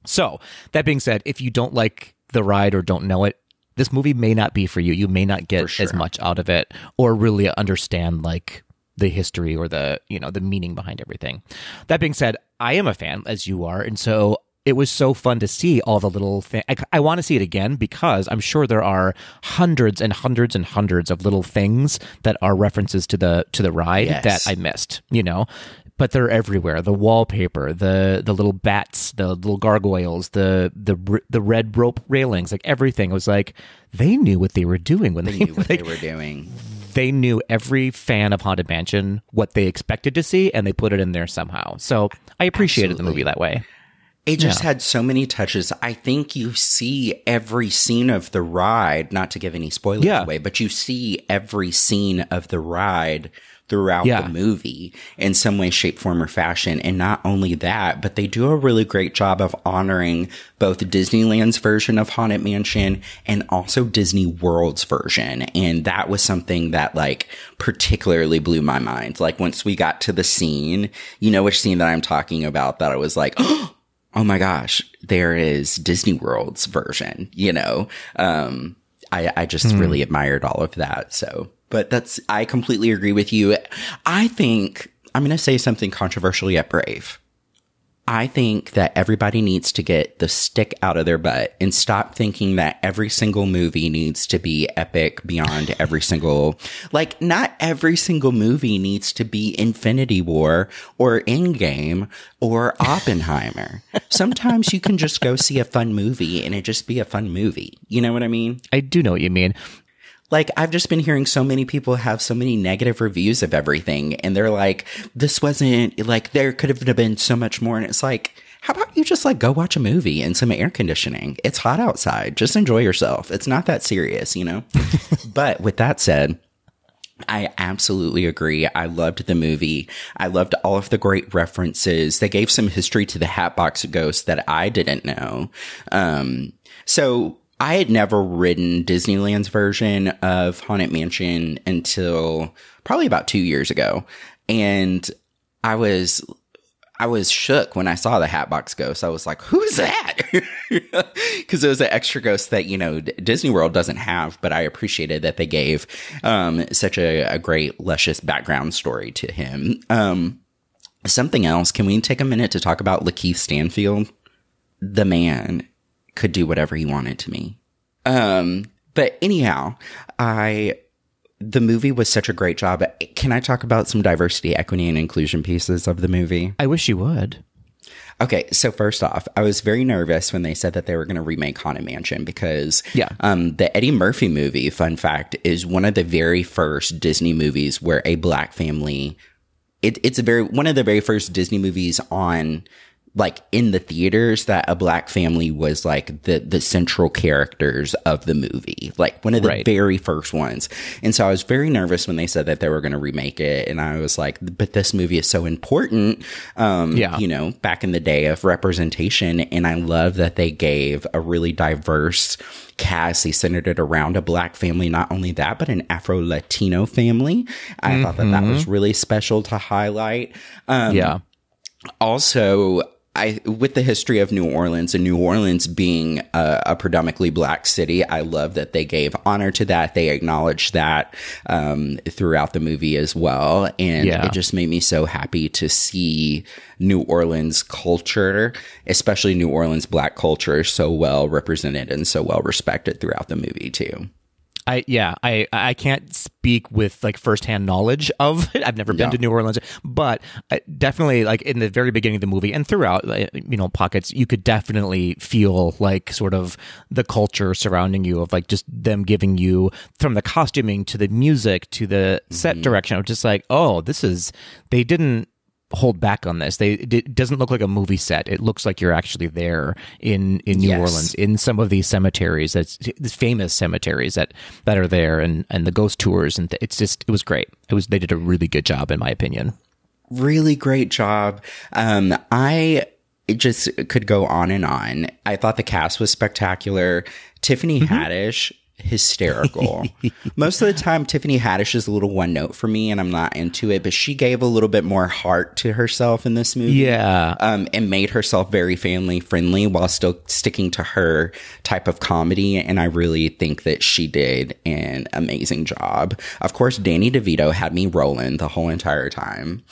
So that being said, if you don't like the ride or don't know it, this movie may not be for you. You may not get as much out of it or really understand like the history or the meaning behind everything. That being said, I am a fan, as you are, and so it was so fun to see all the little things. I want to see it again because I'm sure there are hundreds and hundreds and hundreds of little things that are references to the ride that I missed, But they're everywhere. The wallpaper, the little bats, the little gargoyles, the red rope railings, like everything. It was like they knew what they were doing when they knew what they were doing. They knew every fan of Haunted Mansion what they expected to see, and they put it in there somehow. So I appreciated the movie that way. It just had so many touches. I think you see every scene of the ride, not to give any spoilers away, but you see every scene of the ride throughout the movie in some way, shape, form, or fashion. And not only that, but they do a really great job of honoring both Disneyland's version of Haunted Mansion and also Disney World's version. And that was something that like particularly blew my mind. Like once we got to the scene, which scene that I'm talking about, that I was like, oh my gosh, there is Disney World's version, I just really admired all of that. So, but I completely agree with you. I think I'm going to say something controversial yet brave. I think that everybody needs to get the stick out of their butt and stop thinking that every single movie needs to be epic beyond every single, like not every single movie needs to be Infinity War or Endgame or Oppenheimer. Sometimes you can just go see a fun movie and it just be a fun movie. You know what I mean? I do know what you mean. Like, I've just been hearing so many people have so many negative reviews of everything. And they're like, this wasn't, like, there could have been so much more. And it's like, how about you just, like, go watch a movie in some air conditioning? It's hot outside. Just enjoy yourself. It's not that serious, But with that said, I absolutely agree. I loved the movie. I loved all of the great references. They gave some history to the Hatbox Ghost that I didn't know. So I had never ridden Disneyland's version of Haunted Mansion until probably about 2 years ago. And I was shook when I saw the Hatbox Ghost. I was like, who's that? Because it was an extra ghost that, Disney World doesn't have, but I appreciated that they gave such a great, luscious background story to him. Something else, can we take a minute to talk about Lakeith Stanfield? The man could do whatever he wanted to me. But anyhow, the movie was such a great job. Can I talk about some diversity, equity, and inclusion pieces of the movie? I wish you would. Okay, so first off, I was very nervous when they said that they were going to remake Haunted Mansion because the Eddie Murphy movie, fun fact, is one of the very first Disney movies where a black family, it's one of the very first Disney movies on, like, in the theaters that a black family was like the central characters of the movie, like one of the very first ones. And so I was very nervous when they said that they were going to remake it. And I was like, but this movie is so important, back in the day of representation. And I love that they gave a really diverse cast. They centered it around a black family. Not only that, but an Afro-Latino family. I thought that was really special to highlight. Also, with the history of New Orleans and New Orleans being a predominantly black city, I love that they gave honor to that. They acknowledged that throughout the movie as well. And it just made me so happy to see New Orleans culture, especially New Orleans black culture, so well represented and so well respected throughout the movie too. I can't speak with like firsthand knowledge of it. I've never been to New Orleans, but definitely like in the very beginning of the movie and throughout, pockets, you could definitely feel like sort of the culture surrounding you of like just them giving you from the costuming to the music to the set direction. I'm just like, oh, they didn't hold back on this. It doesn't look like a movie set. It looks like you're actually there in New Orleans, in some of these cemeteries, these famous cemeteries that are there, and the ghost tours, and it was great. They did a really good job, in my opinion. Really great job. I just could go on and on. I thought the cast was spectacular. Tiffany Haddish, hysterical. Most of the time, Tiffany Haddish is a little one note for me, and I'm not into it, but she gave a little bit more heart to herself in this movie. Yeah. And made herself very family friendly while still sticking to her type of comedy. And I really think that she did an amazing job. Of course, Danny DeVito had me rolling the whole entire time.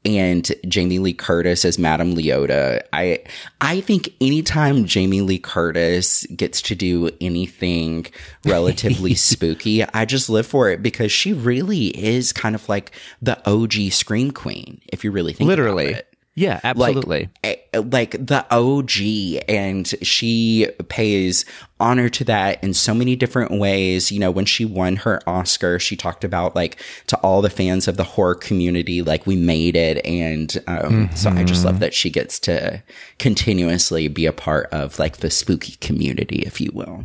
And Jamie Lee Curtis as Madame Leota. I think anytime Jamie Lee Curtis gets to do anything relatively spooky, I just live for it, because she really is kind of like the OG Scream Queen, if you really think about it. Yeah, absolutely. Like the OG, and she pays honor to that in so many different ways. When she won her Oscar, she talked about like to all the fans of the horror community, like we made it. And so I just love that she gets to continuously be a part of like the spooky community, if you will.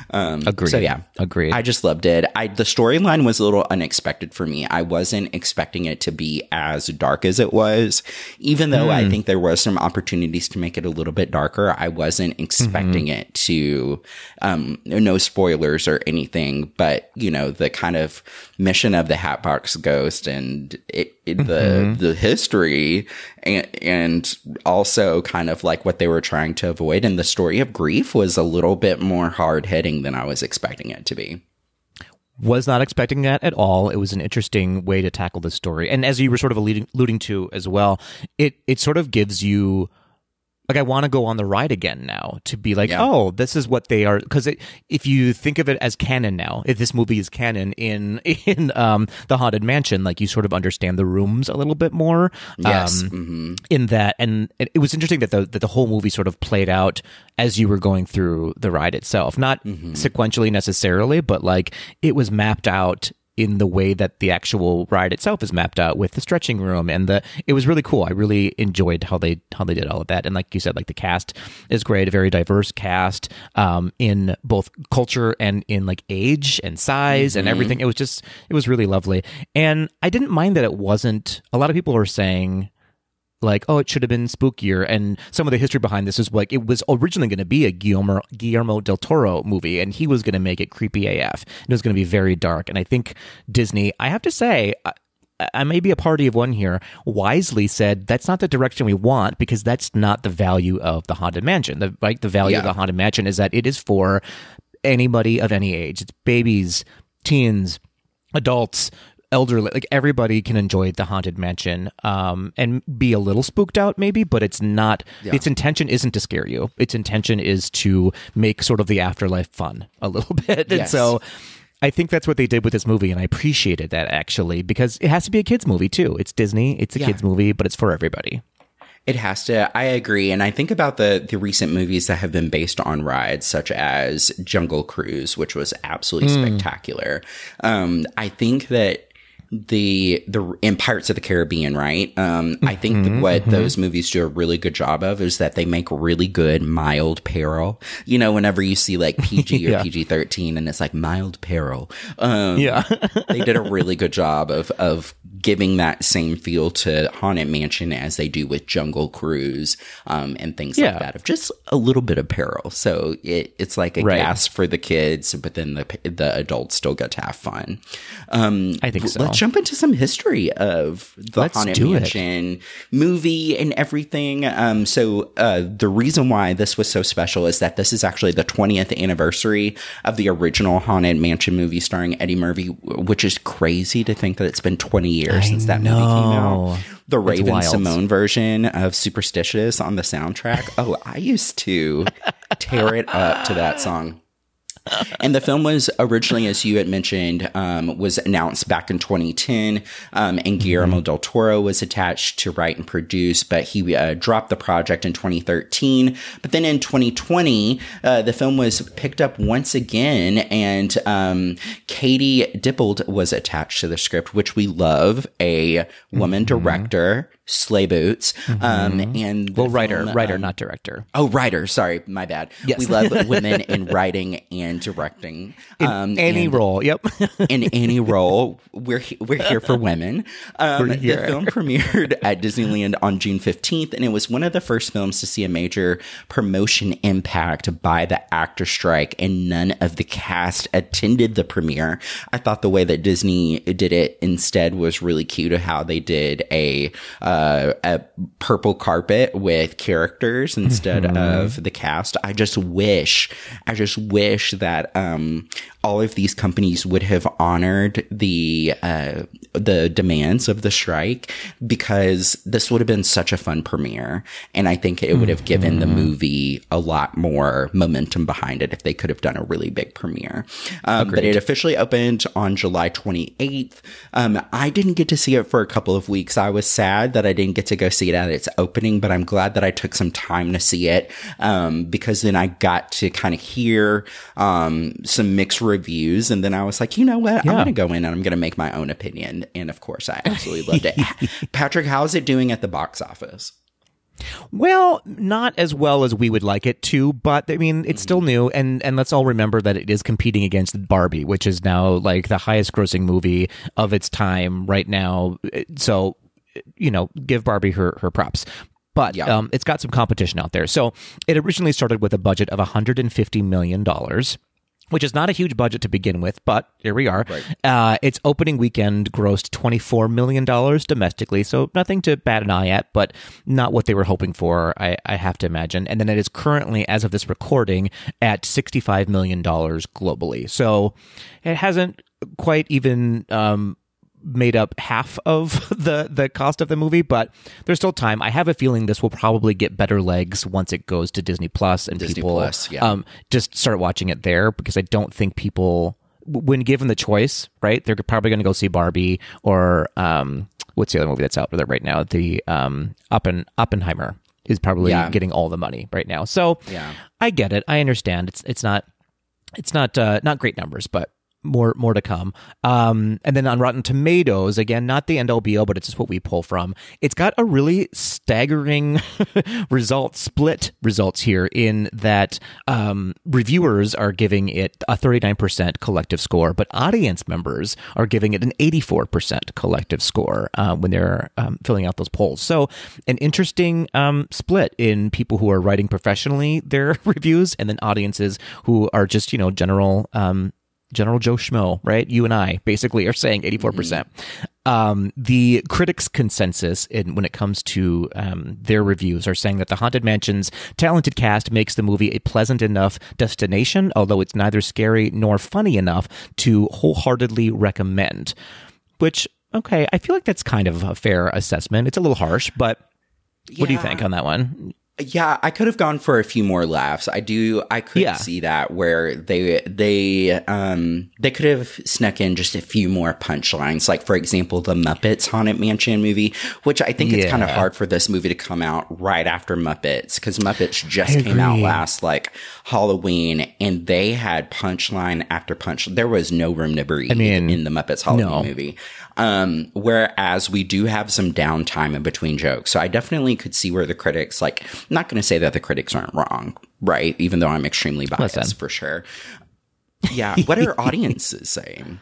Agreed. So yeah, agreed. I just loved it. The storyline was a little unexpected for me. I wasn't expecting it to be as dark as it was, even though I think there was some opportunities to make it a little bit darker. I wasn't expecting it to, no spoilers or anything, but the kind of mission of the Hatbox Ghost and the history and also kind of like what they were trying to avoid. And the story of grief was a little bit more hard hitting than I was expecting it to be. Was not expecting that at all. It was an interesting way to tackle the story. And as you were sort of alluding to as well, it sort of gives you, like, I want to go on the ride again now, to be like, oh, this is what they are. Because if you think of it as canon now, if this movie is canon in the Haunted Mansion, like, you sort of understand the rooms a little bit more. Yes. In that, and it was interesting that the whole movie sort of played out as you were going through the ride itself, not sequentially necessarily, but like it was mapped out in the way that the actual ride itself is mapped out with the stretching room, and it was really cool. I really enjoyed how they did all of that. And like you said, like the cast is great, a very diverse cast in both culture and in like age and size and everything. It was really lovely. And I didn't mind that it wasn't, a lot of people were saying like, oh, it should have been spookier. And some of the history behind this is like, it was originally going to be a Guillermo del Toro movie, and he was going to make it creepy AF. It was going to be very dark. And I think Disney, I have to say, I may be a party of one here, wisely said, that's not the direction we want, because that's not the value of the Haunted Mansion. The value of the Haunted Mansion is that it is for anybody of any age. It's babies, teens, adults, elderly, like everybody can enjoy the Haunted Mansion and be a little spooked out maybe, but it's not, its intention isn't to scare you. Its intention is to make sort of the afterlife fun a little bit. And so I think that's what they did with this movie, and I appreciated that, actually, because it has to be a kid's movie too. It's Disney, it's a kid's movie, but it's for everybody. It has to. I agree. And I think about the recent movies that have been based on rides, such as Jungle Cruise, which was absolutely spectacular. I think that the in Pirates of the Caribbean, right? I think what those movies do a really good job of is that they make really good mild peril. Whenever you see like PG or PG-13 and it's like mild peril, they did a really good job of giving that same feel to Haunted Mansion as they do with Jungle Cruise and things like that, of just a little bit of peril. So it's like a gas for the kids, but then the adults still get to have fun. I think so. Let's jump into some history of the Haunted Mansion movie and everything. So the reason why this was so special is that this is actually the 20th anniversary of the original Haunted Mansion movie starring Eddie Murphy, which is crazy to think that it's been 20 years since that movie came out. The Raven Simone version of Superstitious on the soundtrack. Oh, I used to tear it up to that song. And the film was originally, as you had mentioned, was announced back in 2010, and Guillermo del Toro was attached to write and produce, but he dropped the project in 2013. But then in 2020, the film was picked up once again, and Katie Dippold was attached to the script, which we love, a woman director. Sleigh boots. And writer, not director. Oh, writer. Sorry, my bad. Yes. We love women in writing and directing. In any role. Yep. In any role. We're here for women. The film premiered at Disneyland on June 15th, and it was one of the first films to see a major promotion impact by the actor strike, and none of the cast attended the premiere. I thought the way that Disney did it instead was really cute, of how they did a purple carpet with characters instead of the cast. I just wish that all of these companies would have honored the demands of the strike, because this would have been such a fun premiere, and I think it would have given the movie a lot more momentum behind it if they could have done a really big premiere. But it officially opened on July 28th. I didn't get to see it for a couple of weeks. I was sad that I didn't get to go see it at its opening, but I'm glad that I took some time to see it, because then I got to kind of hear some mixed reviews, and then I was like, you know what, I'm going to go in and I'm going to make my own opinion. And of course, I absolutely loved it. Patrick, how's it doing at the box office? Well, not as well as we would like it to, but I mean, it's still new, and let's all remember that it is competing against Barbie, which is now like the highest grossing movie of its time right now. So, you know, give Barbie her props. But it's got some competition out there. So it originally started with a budget of $150 million, which is not a huge budget to begin with, but here we are. Right. Its opening weekend grossed $24 million domestically, so nothing to bat an eye at, but not what they were hoping for, I have to imagine. And then it is currently, as of this recording, at $65 million globally. So it hasn't quite even made up half of the cost of the movie, but there's still time. I have a feeling this will probably get better legs once it goes to Disney Plus, and people just start watching it there, because I don't think people, when given the choice, right, they're probably going to go see Barbie or what's the other movie that's out there right now? The Oppenheimer is probably getting all the money right now. So I get it. I understand. It's not great numbers, but more to come. And then on Rotten Tomatoes, again, not the end all be all, but it's just what we pull from. It's got a really staggering split results here, in that reviewers are giving it a 39% collective score, but audience members are giving it an 84% collective score when they're filling out those polls. So an interesting split in people who are writing professionally their reviews, and then audiences who are just, you know, General Joe Schmo, right? You and I basically are saying 84%. The critics' consensus when it comes to their reviews are saying that the Haunted Mansion's talented cast makes the movie a pleasant enough destination, although it's neither scary nor funny enough to wholeheartedly recommend. Which, okay, I feel like that's kind of a fair assessment. It's a little harsh, but what do you think on that one? Yeah, I could have gone for a few more laughs. I could see that, where they could have snuck in just a few more punchlines. Like, for example, the Muppets Haunted Mansion movie, which I think it's kind of hard for this movie to come out right after Muppets, because Muppets just came out last Halloween, and they had punchline after punchline. There was no room to breathe in the Muppets Halloween movie. Whereas we do have some downtime in between jokes. So I definitely could see where the critics, I'm not going to say that the critics aren't wrong, right? Even though I'm extremely biased for sure. Yeah. What are audiences saying?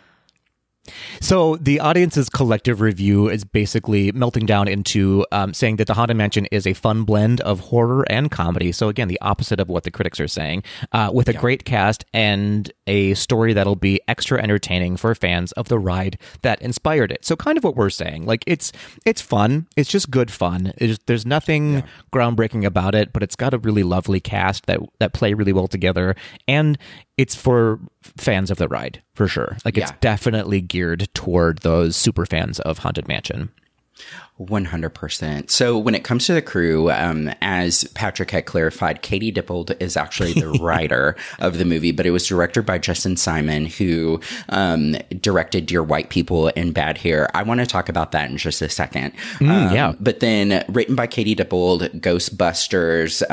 So the audience's collective review is basically melting down into saying that The Haunted Mansion is a fun blend of horror and comedy. So again, the opposite of what the critics are saying, with a great cast and a story that'll be extra entertaining for fans of the ride that inspired it. So kind of what we're saying, like it's fun. It's just good fun. There's nothing groundbreaking about it, but it's got a really lovely cast that play really well together, and it's for fans of the ride, for sure. It's definitely geared toward those super fans of Haunted Mansion. 100%. So when it comes to the crew, as Patrick had clarified, Katie Dippold is actually the writer of the movie, but it was directed by Justin Simon, who directed Dear White People and Bad Hair. I want to talk about that in just a second. Yeah. But then written by Katie Dippold, Ghostbusters.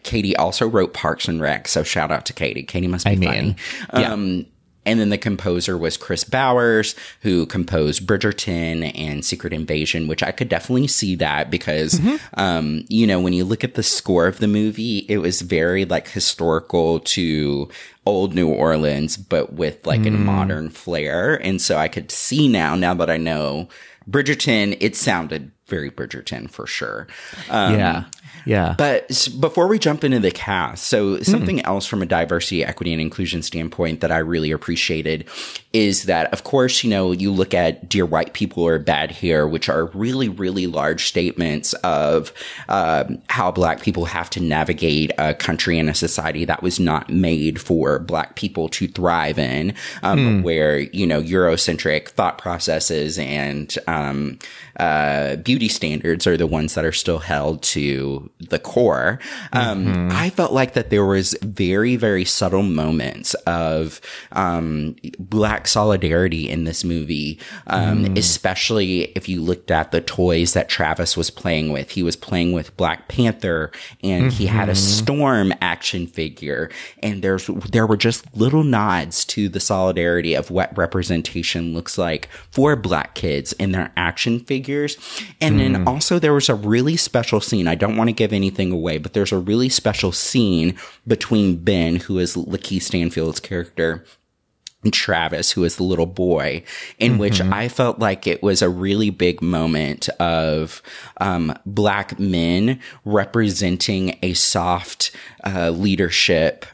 Katie also wrote Parks and Rec, so shout out to Katie. Katie must be funny. Yeah. And then the composer was Chris Bowers, who composed Bridgerton and Secret Invasion, which I could definitely see that because, you know, when you look at the score of the movie, it was very like historical to old New Orleans, but with like a modern flair. And so I could see now that I know Bridgerton, it sounded very Bridgerton for sure. Yeah. But before we jump into the cast, so something else from a diversity, equity, and inclusion standpoint that I really appreciated is that, of course, you know, you look at Dear White People or Bad Hair, which are really, really large statements of how Black people have to navigate a country and a society that was not made for Black people to thrive in, where, you know, Eurocentric thought processes and beauty standards are the ones that are still held to the core. I felt like that there was very, very subtle moments of Black solidarity in this movie, especially if you looked at the toys that Travis was playing with. He was playing with Black Panther, and he had a Storm action figure, and there were just little nods to the solidarity of what representation looks like for Black kids in their action figures. And then also there was a really special scene. I don't want to give anything away, but there's a really special scene between Ben, who is Lakeith Stanfield's character, and Travis, who is the little boy, in which I felt like it was a really big moment of Black men representing a soft leadership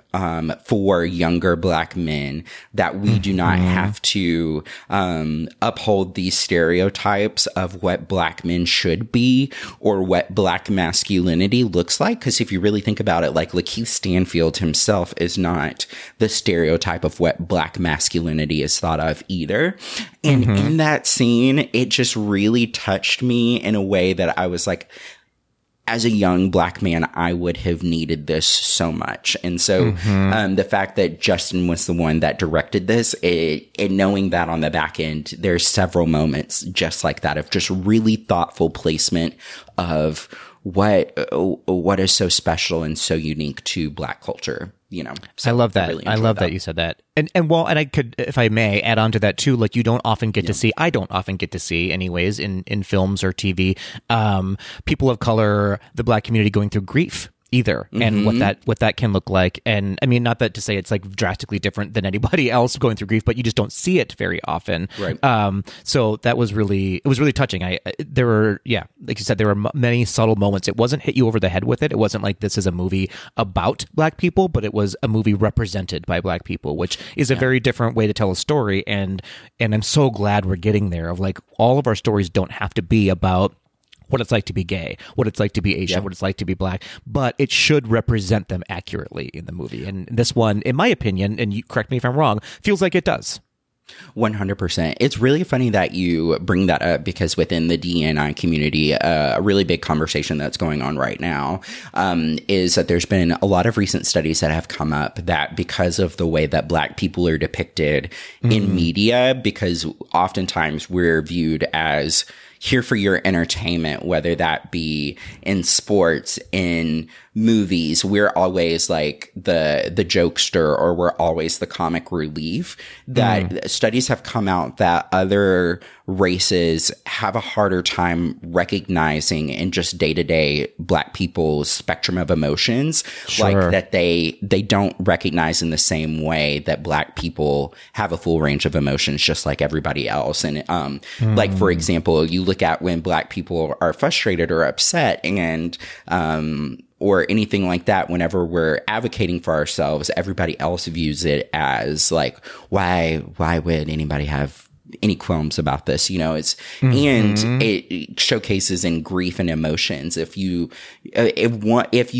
for younger Black men, that we do not have to uphold these stereotypes of what Black men should be or what Black masculinity looks like. Because if you really think about it, like Lakeith Stanfield himself is not the stereotype of what Black masculinity is thought of either. And in that scene, it just really touched me in a way that I was like, as a young Black man, I would have needed this so much. And so the fact that Justin was the one that directed this, and knowing that on the back end, there's several moments just like that of just really thoughtful placement of what is so special and so unique to Black culture. You know, so I love that. really I love that you said that. And I could, if I may, add on to that too. Like, you don't often get to see, I don't often get to see, anyways, in films or TV, people of color, the Black community going through grief either, and what that can look like. And I mean, not that to say it's like drastically different than anybody else going through grief, but you just don't see it very often. Right. So that was really touching. There were, like you said, there were many subtle moments. It wasn't hit you over the head with it. It wasn't like this is a movie about Black people, but it was a movie represented by Black people, which is a very different way to tell a story. And I'm so glad we're getting there, of like, all of our stories don't have to be about what it's like to be gay, what it's like to be Asian, what it's like to be Black, but it should represent them accurately in the movie. And this one, in my opinion, and you correct me if I'm wrong, feels like it does. 100%. It's really funny that you bring that up, because within the DNI community, a really big conversation that's going on right now is that there's been a lot of recent studies that have come up that because of the way that Black people are depicted in media, because oftentimes we're viewed as here for your entertainment, whether that be in sports, in movies, we're always like the jokester, or we're always the comic relief. That studies have come out that other races have a harder time recognizing in just day-to-day Black people's spectrum of emotions, like that they don't recognize in the same way that Black people have a full range of emotions just like everybody else. And like, for example, you look at when Black people are frustrated or upset, and or anything like that, whenever we're advocating for ourselves, everybody else views it as like, why would anybody have any qualms about this. You know, and it showcases in grief and emotions. If you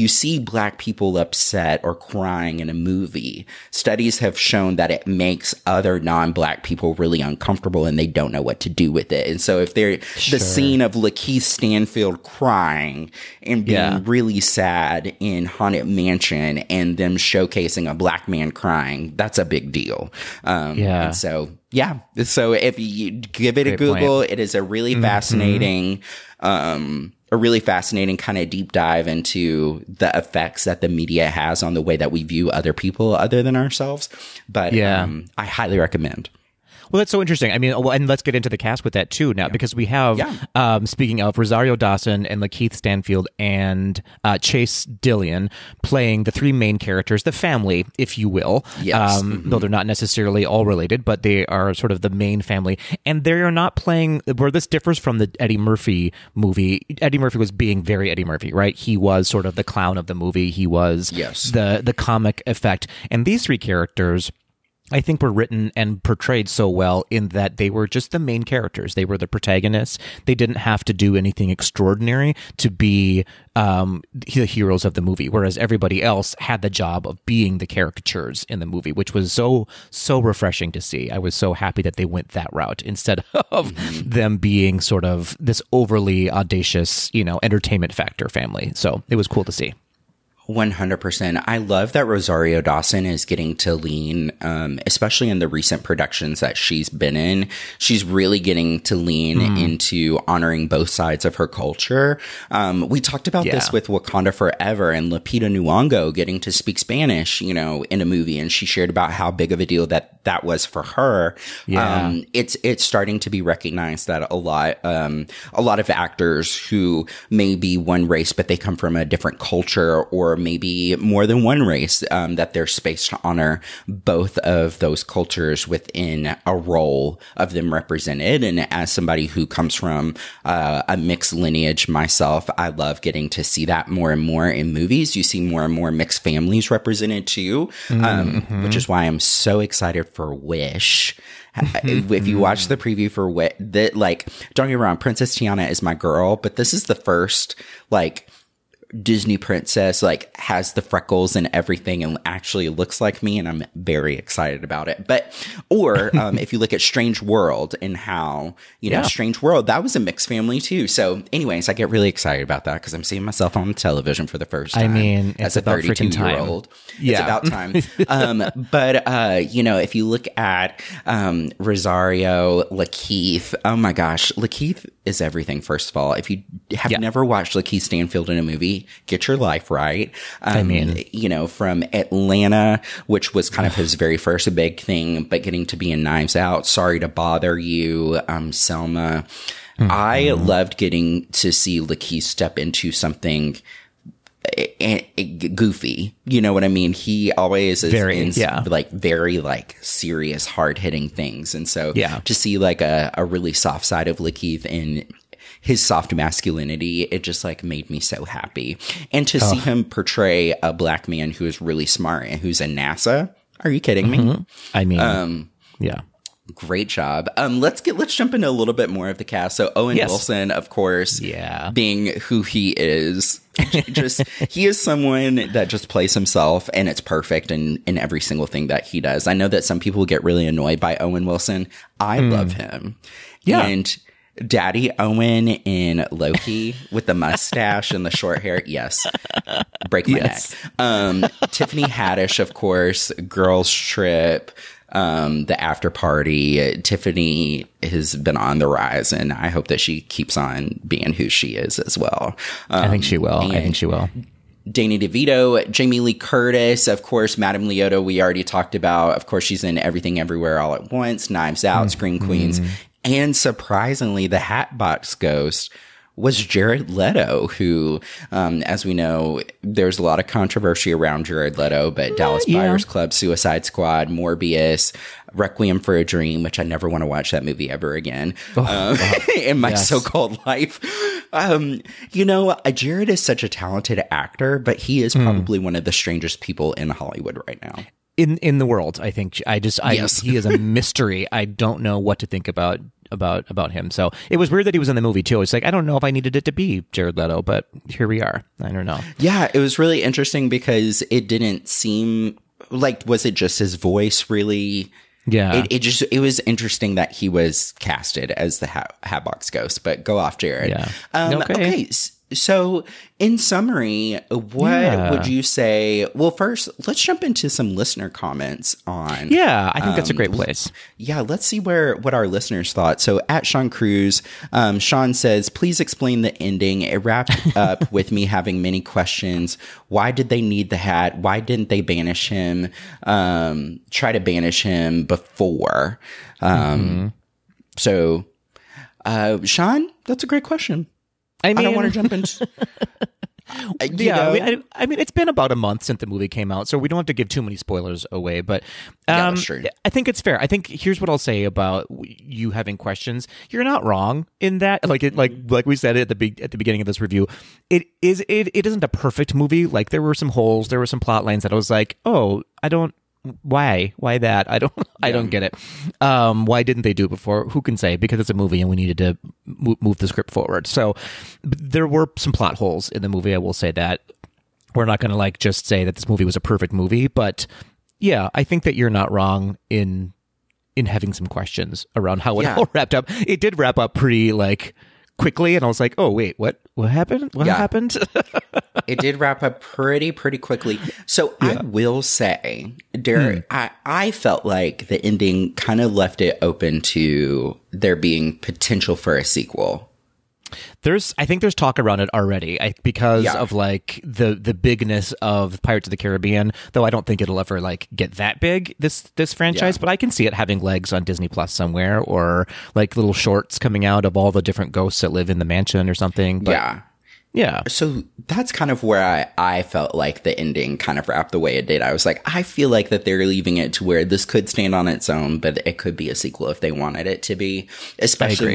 see Black people upset or crying in a movie, studies have shown that it makes other non-Black people really uncomfortable and they don't know what to do with it. And so if they're the scene of Lakeith Stanfield crying and being really sad in Haunted Mansion and them showcasing a Black man crying, that's a big deal. And so if you give it a Google, it is a really fascinating kind of deep dive into the effects that the media has on the way that we view other people other than ourselves. But I highly recommend. Well, that's so interesting. I mean, and let's get into the cast with that too now, because we have, speaking of Rosario Dawson and Lakeith Stanfield and Chase Dillon playing the three main characters, the family, if you will. Yes. Though they're not necessarily all related, but they are sort of the main family. And they are not playing, where this differs from the Eddie Murphy movie. Eddie Murphy was being very Eddie Murphy, right? He was sort of the clown of the movie. He was the comic effect. And these three characters, I think, were written and portrayed so well in that they were just the main characters. They were the protagonists. They didn't have to do anything extraordinary to be the heroes of the movie, whereas everybody else had the job of being the caricatures in the movie, which was so refreshing to see. I was so happy that they went that route instead of them being sort of this overly audacious, entertainment factor family. So it was cool to see. 100%. I love that Rosario Dawson is getting to lean, especially in the recent productions that she's been in. She's really getting to lean into honoring both sides of her culture. We talked about this with Wakanda Forever and Lupita Nyong'o getting to speak Spanish, in a movie. And she shared about how big of a deal that was for her. Yeah. It's starting to be recognized that a lot of actors who may be one race, but they come from a different culture or maybe more than one race, that there's space to honor both of those cultures within a role of them represented. And as somebody who comes from a mixed lineage myself, I love getting to see that more and more in movies. You see more and more mixed families represented too, which is why I'm so excited for Wish. If you watch the preview for Wish, don't get me wrong, Princess Tiana is my girl, but this is the first, Disney princess has the freckles and everything and actually looks like me, and I'm very excited about it. Or if you look at Strange World and how Strange World, that was a mixed family too. So anyways, I get really excited about that because I'm seeing myself on television for the first time. I mean, as a 32-year-old, it's about time. If you look at Rosario, Lakeith, oh my gosh, Lakeith is everything. First of all, if you have never watched Lakeith Stanfield in a movie, get your life right. From Atlanta, which was kind of his very first big thing, but getting to be in Knives Out, Sorry to Bother You, Selma. I loved getting to see Lakeith step into something goofy. You know what I mean? He always is very serious, hard hitting things. And so to see a really soft side of Lakeith in his soft masculinity, it just made me so happy. And to see him portray a Black man who is really smart and who's in NASA. Are you kidding me? I mean, great job. Let's jump into a little bit more of the cast. So Owen Wilson, of course, being who he is, he is someone that just plays himself, and it's perfect in every single thing that he does. I know that some people get really annoyed by Owen Wilson. I love him. Yeah. And Daddy Owen in Loki with the mustache and the short hair. Yes. Break my neck. Tiffany Haddish, of course, Girls Trip, the After Party. Tiffany has been on the rise, and I hope that she keeps on being who she is as well. I think she will. Danny DeVito, Jamie Lee Curtis, of course, Madame Leota, we already talked about. Of course, she's in Everything Everywhere All at Once, Knives Out, Scream Queens. And surprisingly, the Hatbox Ghost was Jared Leto, who, as we know, there's a lot of controversy around Jared Leto, but Dallas Buyers Club, Suicide Squad, Morbius, Requiem for a Dream, which I never want to watch that movie ever again in my so-called life. Jared is such a talented actor, but he is probably one of the strangest people in Hollywood right now. in the world. I think Yes. he is a mystery. I don't know what to think about him. So it was weird that he was in the movie too. It's like, I don't know if I needed it to be Jared Leto, but here we are. I don't know. Yeah, it was really interesting because it didn't seem like, was it just his voice really? Yeah. It was interesting that he was casted as the Hatbox Ghost, but go off, Jared. Yeah. Okay. So in summary, what would you say? Well, first, let's jump into some listener comments on. Yeah, I think that's a great place. Yeah, let's see what our listeners thought. So at Sean Cruz, Sean says, please explain the ending. It wrapped up with me having many questions. Why did they need the hat? Why didn't they banish him? Try to banish him before. So, Sean, that's a great question. I don't want to jump into. I mean, it's been about a month since the movie came out, so we don't have to give too many spoilers away. But that's true. I think it's fair. I think here's what I'll say about you having questions. You're not wrong in that. Like we said at the beginning of this review, it isn't a perfect movie. Like there were some holes, there were some plot lines that I was like, oh, I don't. Why that? I don't get it. Why didn't they do it before? Who can say? Because it's a movie and we needed to move the script forward. So there were some plot holes in the movie. I will say that. We're not going to just say that this movie was a perfect movie, but yeah, I think that you're not wrong in having some questions around how it all wrapped up. It did wrap up pretty quickly, and I was like, oh wait, what happened? What happened? It did wrap up pretty quickly. So I will say, Derek, I felt like the ending kind of left it open to there being potential for a sequel. I think there's talk around it already because of the bigness of Pirates of the Caribbean, though I don't think it'll ever get that big, this franchise, but I can see it having legs on Disney Plus somewhere, or little shorts coming out of all the different ghosts that live in the mansion or something. But, yeah. So that's kind of where I felt like the ending kind of wrapped the way it did. I was like, I feel like that they're leaving it to where this could stand on its own, but it could be a sequel if they wanted it to be, especially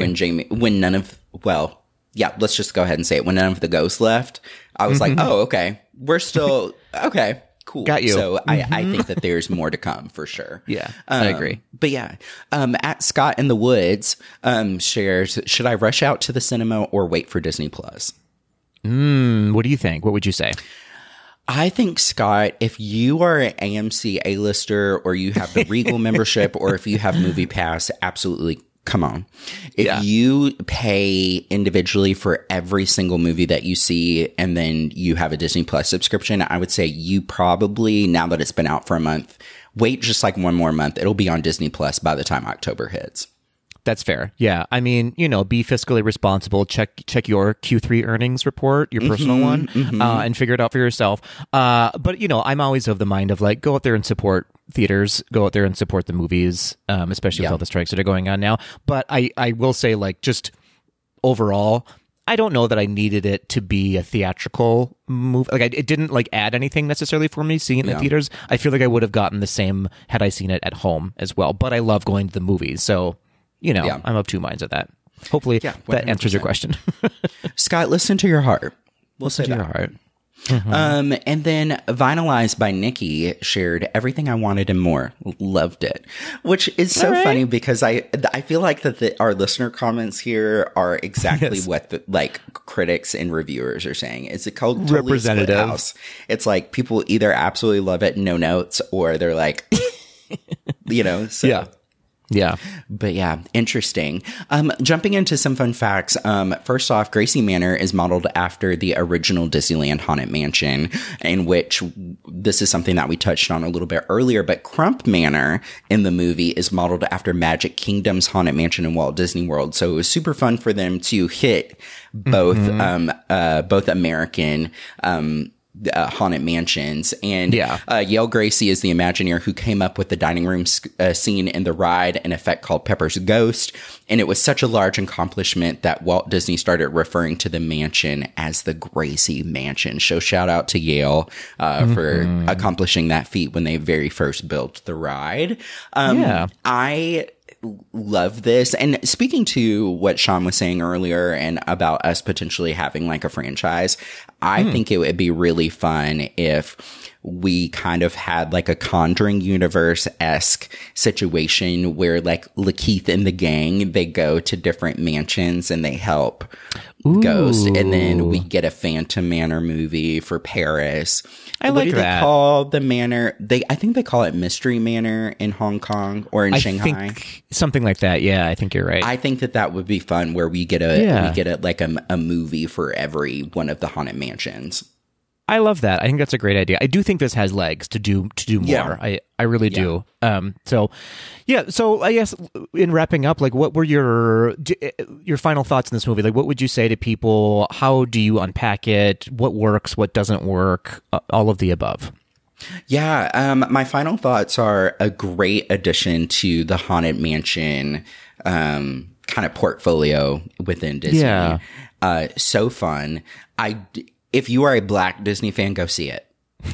let's just go ahead and say it. When none of the ghosts left, I was like, oh, okay. We're still, okay, cool. Got you. So I think that there's more to come for sure. Yeah, I agree. But yeah, at Scott in the Woods shares, should I rush out to the cinema or wait for Disney Plus? What do you think? What would you say? I think, Scott, if you are an AMC A-lister or you have the Regal membership or if you have Movie Pass, absolutely come on. If you pay individually for every single movie that you see and then you have a Disney Plus subscription, I would say you probably, now that it's been out for a month, wait just one more month. It'll be on Disney Plus by the time October hits. That's fair. Yeah. I mean, be fiscally responsible. Check your Q3 earnings report, your personal one, and figure it out for yourself. But, I'm always of the mind of go out there and support theaters, go out there and support the movies, especially with all the strikes that are going on now. But I will say, just overall, I don't know that I needed it to be a theatrical movie. It didn't add anything necessarily for me seeing it in the theaters. I feel like I would have gotten the same had I seen it at home as well. But I love going to the movies. So, I'm of two minds of that. Hopefully that answers your question. Scott, listen to your heart. Listen to your heart. And then Vinylized by Nikki shared everything I wanted and more. Loved it. Which is so funny because I feel like that our listener comments here are exactly what the critics and reviewers are saying. It's a called totally representative split house. It's people either absolutely love it, no notes, or they're so. Yeah. But yeah, interesting. Jumping into some fun facts. First off, Gracie Manor is modeled after the original Disneyland Haunted Mansion, in which this is something that we touched on a little bit earlier, but Crump Manor in the movie is modeled after Magic Kingdom's Haunted Mansion in Walt Disney World. So it was super fun for them to hit both American, haunted mansions. And Yale Gracie is the Imagineer who came up with the dining room scene in the ride, an effect called Pepper's Ghost. And it was such a large accomplishment that Walt Disney started referring to the mansion as the Gracie Mansion. So shout out to Yale for accomplishing that feat when they very first built the ride. I love this. And speaking to what Sean was saying earlier and about us potentially having a franchise, I think it would be really fun if we kind of had like a Conjuring universe-esque situation where like Lakeith and the gang, they go to different mansions and they help Ghost. And then we get a Phantom Manor movie for Paris. I like that. They call the manor? I think they call it Mystery Manor in Hong Kong or in Shanghai. Something like that. Yeah, I think you're right. I think that would be fun, where we get a movie for every one of the haunted mansions. I love that. I think that's a great idea. I do think this has legs to do more. Yeah. I really do. So I guess in wrapping up, like, what were your final thoughts in this movie? Like, what would you say to people? How do you unpack it? What works? What doesn't work? All of the above. Yeah. My final thoughts are a great addition to the Haunted Mansion kind of portfolio within Disney. Yeah. So fun. If you are a Black Disney fan, go see it.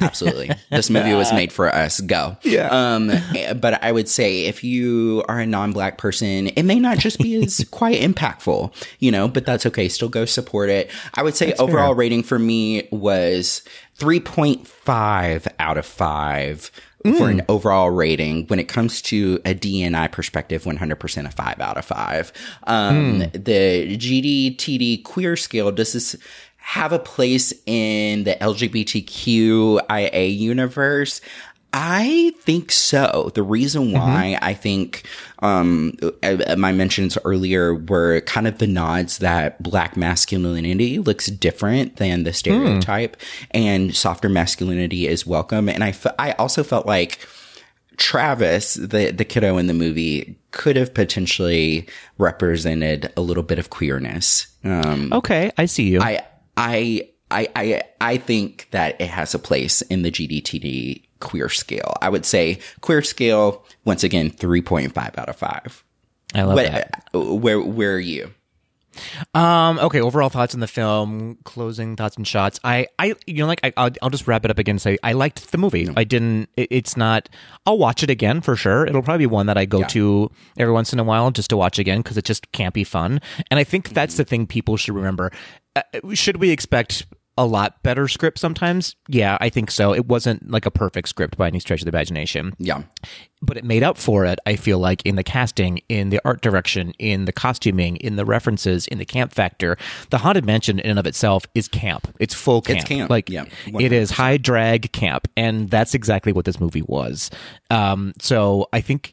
Absolutely. This movie was made for us. Go. Yeah. But I would say if you are a non-Black person, it may not just be as quite impactful, but that's okay. Still go support it. I would say overall rating for me was 3.5 out of 5 for an overall rating. When it comes to a DNI perspective, 100% a 5 out of 5. The GDTD queer scale, does this have a place in the LGBTQIA universe? I think so. The reason why I think my mentions earlier were kind of the nods that Black masculinity looks different than the stereotype, and softer masculinity is welcome. And I also felt like Travis, the kiddo in the movie, could have potentially represented a little bit of queerness. Okay, I see you. I think that it has a place in the GDTD queer scale. I would say queer scale, once again, 3.5 out of 5. I love that. Where are you? Okay, overall thoughts on the film, closing thoughts and shots. I'll just wrap it up again and say I liked the movie. I didn't, it's not, I'll watch it again for sure. It'll probably be one that I go to every once in a while just to watch again, because it just can't be fun. And I think that's the thing people should remember. Should we expect a lot better script sometimes? Yeah, I think so. It wasn't like a perfect script by any stretch of the imagination. Yeah. But it made up for it, I feel like, in the casting, in the art direction, in the costuming, in the references, in the camp factor. The Haunted Mansion in and of itself is camp. It's full camp. It's camp. Like, 100%. It is high drag camp. And that's exactly what this movie was. So I think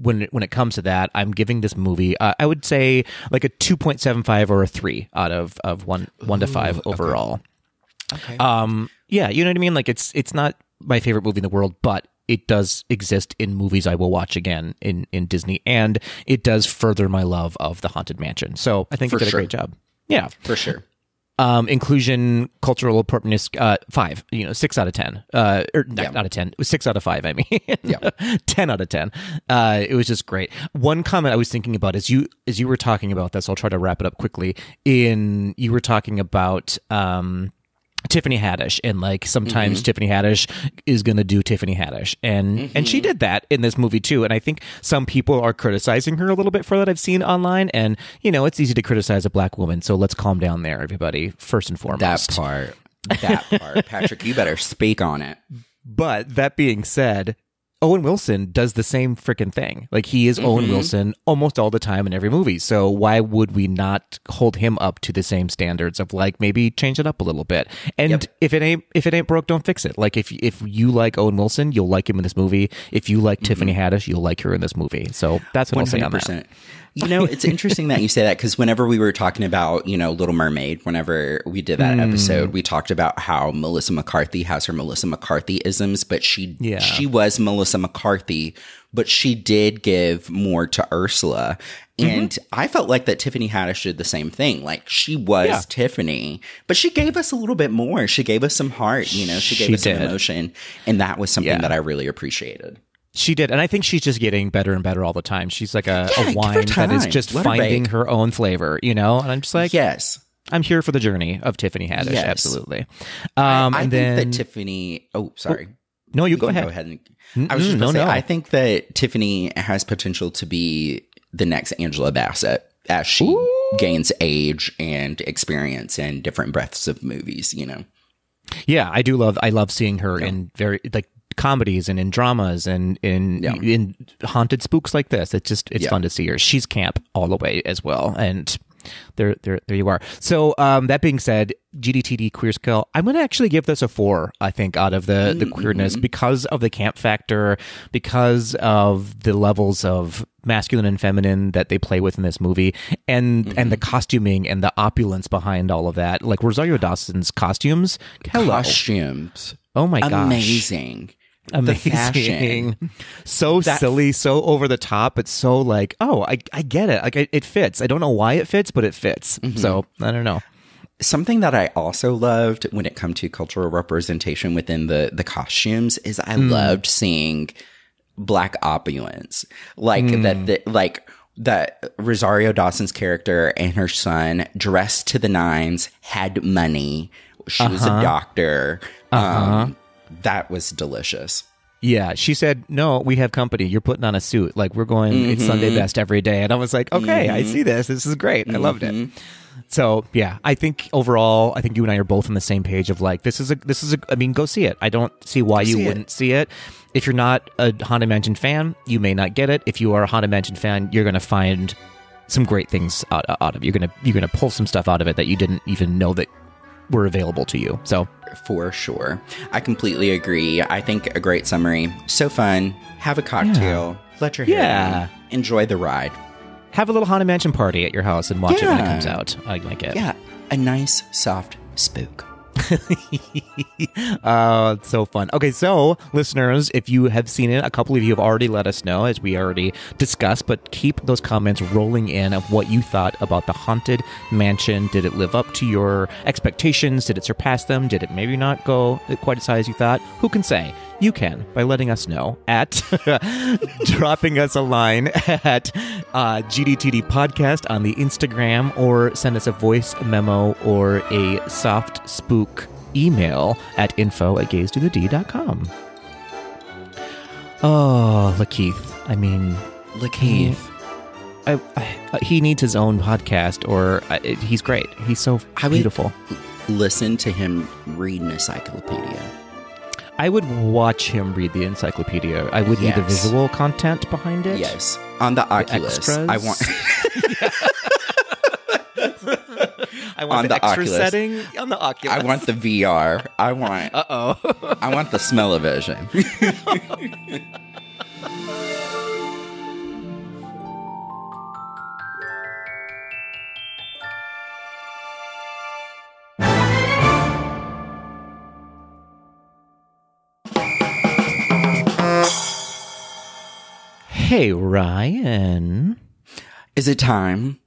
when it comes to that, I'm giving this movie, I would say like a 2.75 or a 3 out of 1 to 5 overall. Okay. Yeah, you know what I mean? Like, it's not my favorite movie in the world, but it does exist in movies I will watch again in Disney, and it does further my love of the Haunted Mansion. So I think it did a great job. Yeah. For sure. Inclusion, cultural appropriateness, 5, 6 out of 10, not out of 10, 6 out of 5. I mean, 10 out of 10. It was just great. One comment I was thinking about as you were talking about this, I'll try to wrap it up quickly. You were talking about, Tiffany Haddish, and like sometimes Tiffany Haddish is going to do Tiffany Haddish, and she did that in this movie too. And I think some people are criticizing her a little bit for that. I've seen online, and it's easy to criticize a Black woman, so let's calm down there, everybody. First and foremost, that part, Patrick, you better speak on it. But that being said, Owen Wilson does the same freaking thing. Like, he is Owen Wilson almost all the time in every movie. So why would we not hold him up to the same standards of, like, maybe change it up a little bit? And if it ain't broke, don't fix it. Like, if you like Owen Wilson, you'll like him in this movie. If you like Tiffany Haddish, you'll like her in this movie. So that's what I'll say on that. It's interesting that you say that, because whenever we were talking about, Little Mermaid, whenever we did that episode, we talked about how Melissa McCarthy has her Melissa McCarthy-isms, but she was Melissa McCarthy, but she did give more to Ursula. And I felt like that Tiffany Haddish did the same thing. Like, she was Tiffany, but she gave us a little bit more. She gave us some heart, she gave us some emotion. And that was something that I really appreciated. She did, and I think she's just getting better and better all the time. She's like a wine that is just finding her own flavor, And I'm just like, yes, I'm here for the journey of Tiffany Haddish, absolutely. I think that Tiffany. Oh, sorry. No, you go ahead. Go ahead. I was just going to say, I think that Tiffany has potential to be the next Angela Bassett as she gains age and experience in different breadths of movies. Yeah, I love seeing her in very like comedies and in dramas and in haunted spooks like this. It's fun to see her. She's camp all the way as well. And there you are. So that being said, GDTD Queer Skill, I'm going to actually give this a 4, I think, out of the queerness because of the camp factor, because of the levels of masculine and feminine that they play with in this movie, and the costuming and the opulence behind all of that. Like Rosario Dawson's costumes. Costumes. Oh my gosh. Amazing. So silly, so over the top, but so like, oh, I get it. Like it fits. I don't know why it fits, but it fits. So I don't know. Something that I also loved when it comes to cultural representation within the costumes is I loved seeing Black opulence, like that Rosario Dawson's character and her son dressed to the nines, had money. She was a doctor. That was delicious. Yeah, she said, "No, we have company. You're putting on a suit. Like we're going. It's Sunday best every day." And I was like, "Okay, I see this. This is great. I loved it." So yeah, I think overall, I think you and I are both on the same page of like, this is a. I mean, go see it. I don't see why you wouldn't see it. If you're not a Haunted Mansion fan, you may not get it. If you are a Haunted Mansion fan, you're going to find some great things out of it. You're gonna pull some stuff out of it that you didn't even know that were available to you. So for sure, I completely agree. I think a great summary. So fun. Have a cocktail. Let your hair down. Enjoy the ride. Have a little Haunted Mansion party at your house and watch it when it comes out. I like it. Yeah, a nice soft spook. It's so fun. Okay, so listeners, if you have seen it, a couple of you have already let us know, as we already discussed, but keep those comments rolling in of what you thought about the Haunted Mansion. Did it live up to your expectations? Did it surpass them? Did it maybe not go quite as high as you thought? Who can say? You can by letting us know at dropping us a line at GDTD Podcast on the Instagram, or send us a voice memo or a soft spook email at info@gazetothed.com. Oh, Lakeith. I mean, Lakeith. He needs his own podcast, or he's great. He's so beautiful. Listen to him read an encyclopedia. I would watch him read the encyclopedia. I would need the visual content behind it. Yes. On the Oculus. I want I want the extra Oculus setting on the Oculus. I want the VR. I want I want the smell-o-vision. Hey, Ryan. Is it time?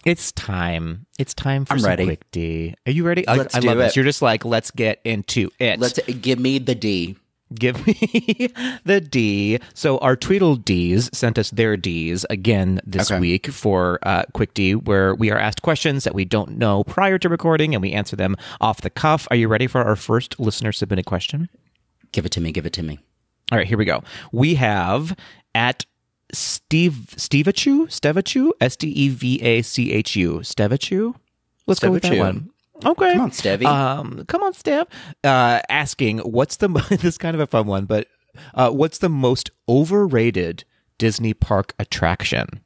It's time. It's time for I'm some ready. Quick D. Are you ready? Let's I do love it. this. You're just like, let's get into it. Give me the D. Give me the D. So our Tweedle Ds sent us their Ds again this week for Quick D, where we are asked questions that we don't know prior to recording, and we answer them off the cuff. Are you ready for our first listener submitted question? Give it to me. Give it to me. All right, here we go. We have at Stevachu, Stevachu, Stevachu. Let's go with that one. Okay. Come on, Stevie. Come on, Stev. Asking, what's the, this is kind of a fun one, but what's the most overrated Disney park attraction?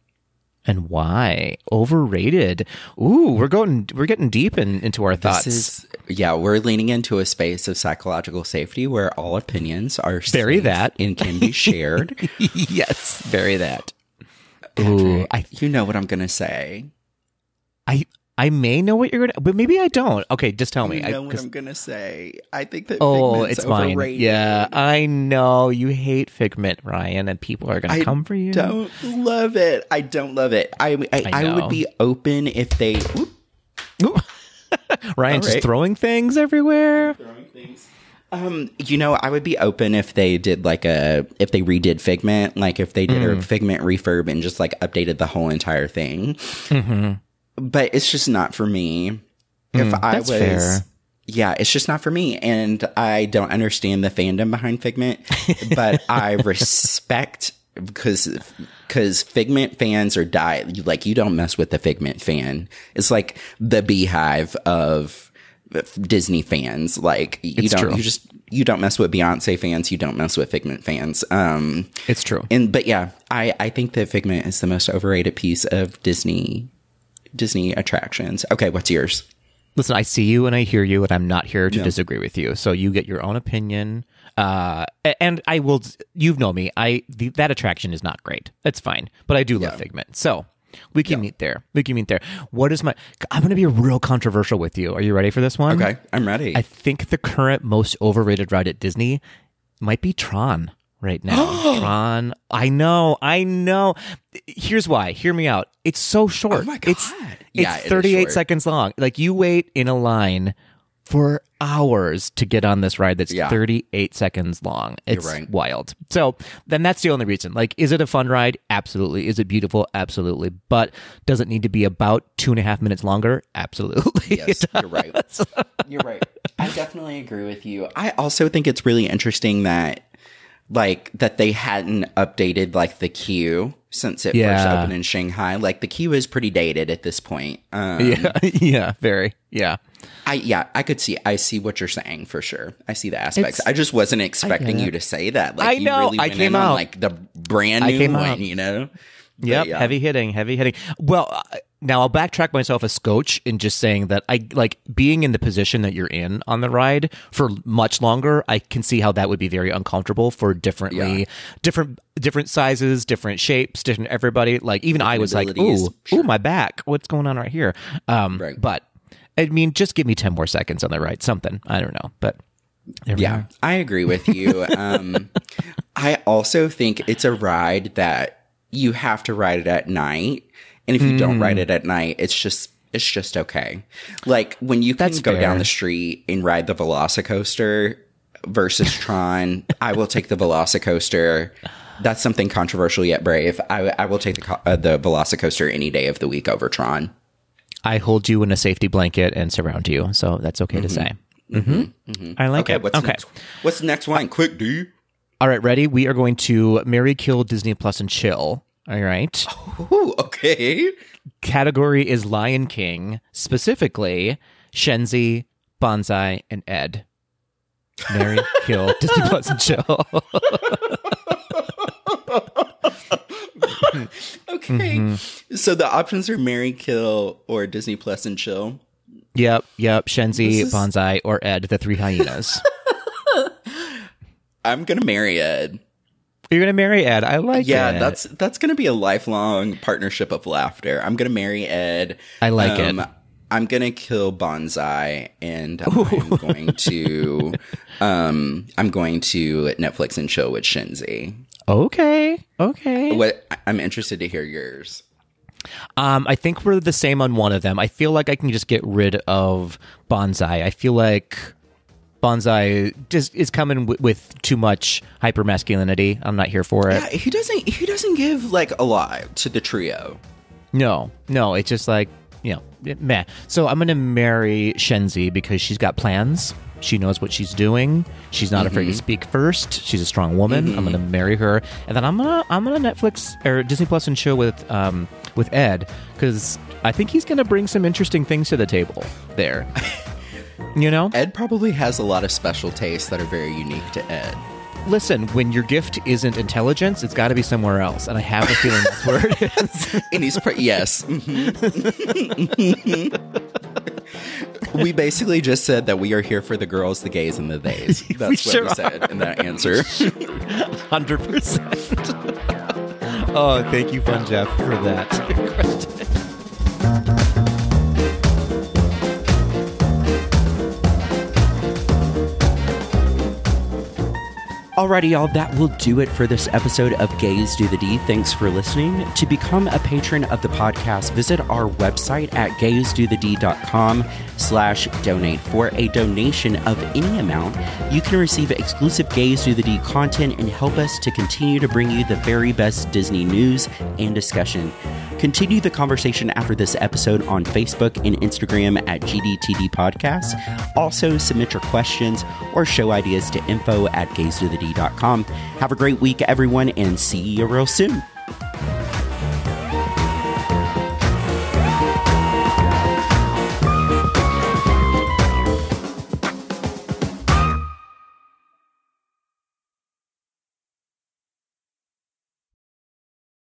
And why? Overrated. Ooh, we're getting deep into our thoughts. We're leaning into a space of psychological safety where all opinions are very that and can be shared. Yes, very that. Patrick, you know what I'm going to say. I may know what you're going to, but maybe I don't. Okay, just tell me. You know what I'm going to say. I think that Figment's it's overrated. Fine. Yeah, I know. You hate Figment, Ryan, and people are going to come for you. I don't love it. I don't love it. I would be open if they... Ryan just throwing things everywhere. I would be open if they did if they redid Figment, like if they did a Figment refurb and just like updated the whole entire thing. Mm-hmm. But it's just not for me. That's fair. Yeah, it's just not for me. And I don't understand the fandom behind Figment, but I respect because Figment fans are like, you don't mess with the Figment fan. It's like the beehive of Disney fans. Like you don't mess with Beyonce fans. You don't mess with Figment fans. It's true. But yeah, I think that Figment is the most overrated piece of Disney attractions. Okay, what's yours? Listen, I see you and I hear you, and I'm not here to disagree with you. So you get your own opinion. And I will, you know me, that attraction is not great. That's fine. But I do love Figment. So we can meet there. What is I'm going to be real controversial with you. Are you ready for this one? Okay, I'm ready. I think the current most overrated ride at Disney might be Tron right now. Tron. I know. Here's why. Hear me out. It's so short. Oh my God. It's 38 seconds long. Like, you wait in a line for hours to get on this ride that's 38 seconds long. It's wild. So then that's the only reason. Like, is it a fun ride? Absolutely. Is it beautiful? Absolutely. But does it need to be about 2.5 minutes longer? Absolutely. Yes, you're right. You're right. I definitely agree with you. I also think it's really interesting that they hadn't updated like the queue since it first opened in Shanghai. Like, the queue is pretty dated at this point. Very. I see what you're saying for sure. I see the aspects. I just wasn't expecting you to say that. Like, I know. You really went in on like the brand new one, you know? Yep. Heavy hitting. Well, now I'll backtrack myself a scotch in just saying that I like being in the position that you're in on the ride for much longer. I can see how that would be very uncomfortable for different sizes, different shapes, different everybody. Like, even I was like, ooh, my back. What's going on right here? But I mean, just give me 10 more seconds on the ride. Something. I don't know. But I agree with you. I also think it's a ride that you have to ride it at night. And if you don't ride it at night, it's just okay. Like, when you can go down the street and ride the Velocicoaster versus Tron, I will take the Velocicoaster. That's something controversial yet brave. I will take the Velocicoaster any day of the week over Tron. I hold you in a safety blanket and surround you, so that's okay to say. I like it. Next? What's the next one? Quick, D. All right, ready? We are going to marry, kill, Disney Plus, and chill. All right. Oh, okay. Category is Lion King, specifically Shenzi, Bonsai, and Ed. Marry, kill, Disney Plus, and chill. Okay. So the options are marry, kill, or Disney Plus and chill. Yep. Shenzi, Bonsai, or Ed, the three hyenas. I'm going to marry Ed. You're going to marry Ed. I like it. Yeah, that's going to be a lifelong partnership of laughter. I'm going to marry Ed. I like it. I'm going to kill Bonsai, and I'm going to Netflix and chill with Shenzi. Okay. I'm interested to hear yours. I think we're the same on one of them. I feel like I can just get rid of Bonsai. I feel like Bonsai just is coming with too much hyper masculinity. I'm not here for it. Yeah, he doesn't give like a lot to the trio. No, it's just like, meh. So I'm gonna marry Shenzi because she's got plans. She knows what she's doing. She's not afraid to speak first. She's a strong woman. I'm gonna marry her, and then I'm gonna Netflix or Disney Plus and chill with Ed, because I think he's gonna bring some interesting things to the table there. Ed probably has a lot of special tastes that are very unique to Ed. Listen, when your gift isn't intelligence, it's got to be somewhere else, and I have a feeling that's where it is. And he's yes. We basically just said that we are here for the girls, the gays, and the theys. That's what we said in that answer. 100%. Oh, thank you, Fun Jeff, for that question. Alrighty, y'all, that will do it for this episode of Gays Do the D. Thanks for listening. To become a patron of the podcast, visit our website at gaysdothed.com/donate. For a donation of any amount, you can receive exclusive Gays Do the D content and help us to continue to bring you the very best Disney news and discussion. Continue the conversation after this episode on Facebook and Instagram at GDTD Podcasts. Also, submit your questions or show ideas to info@gaysdothed.com. Have a great week, everyone, and see you real soon.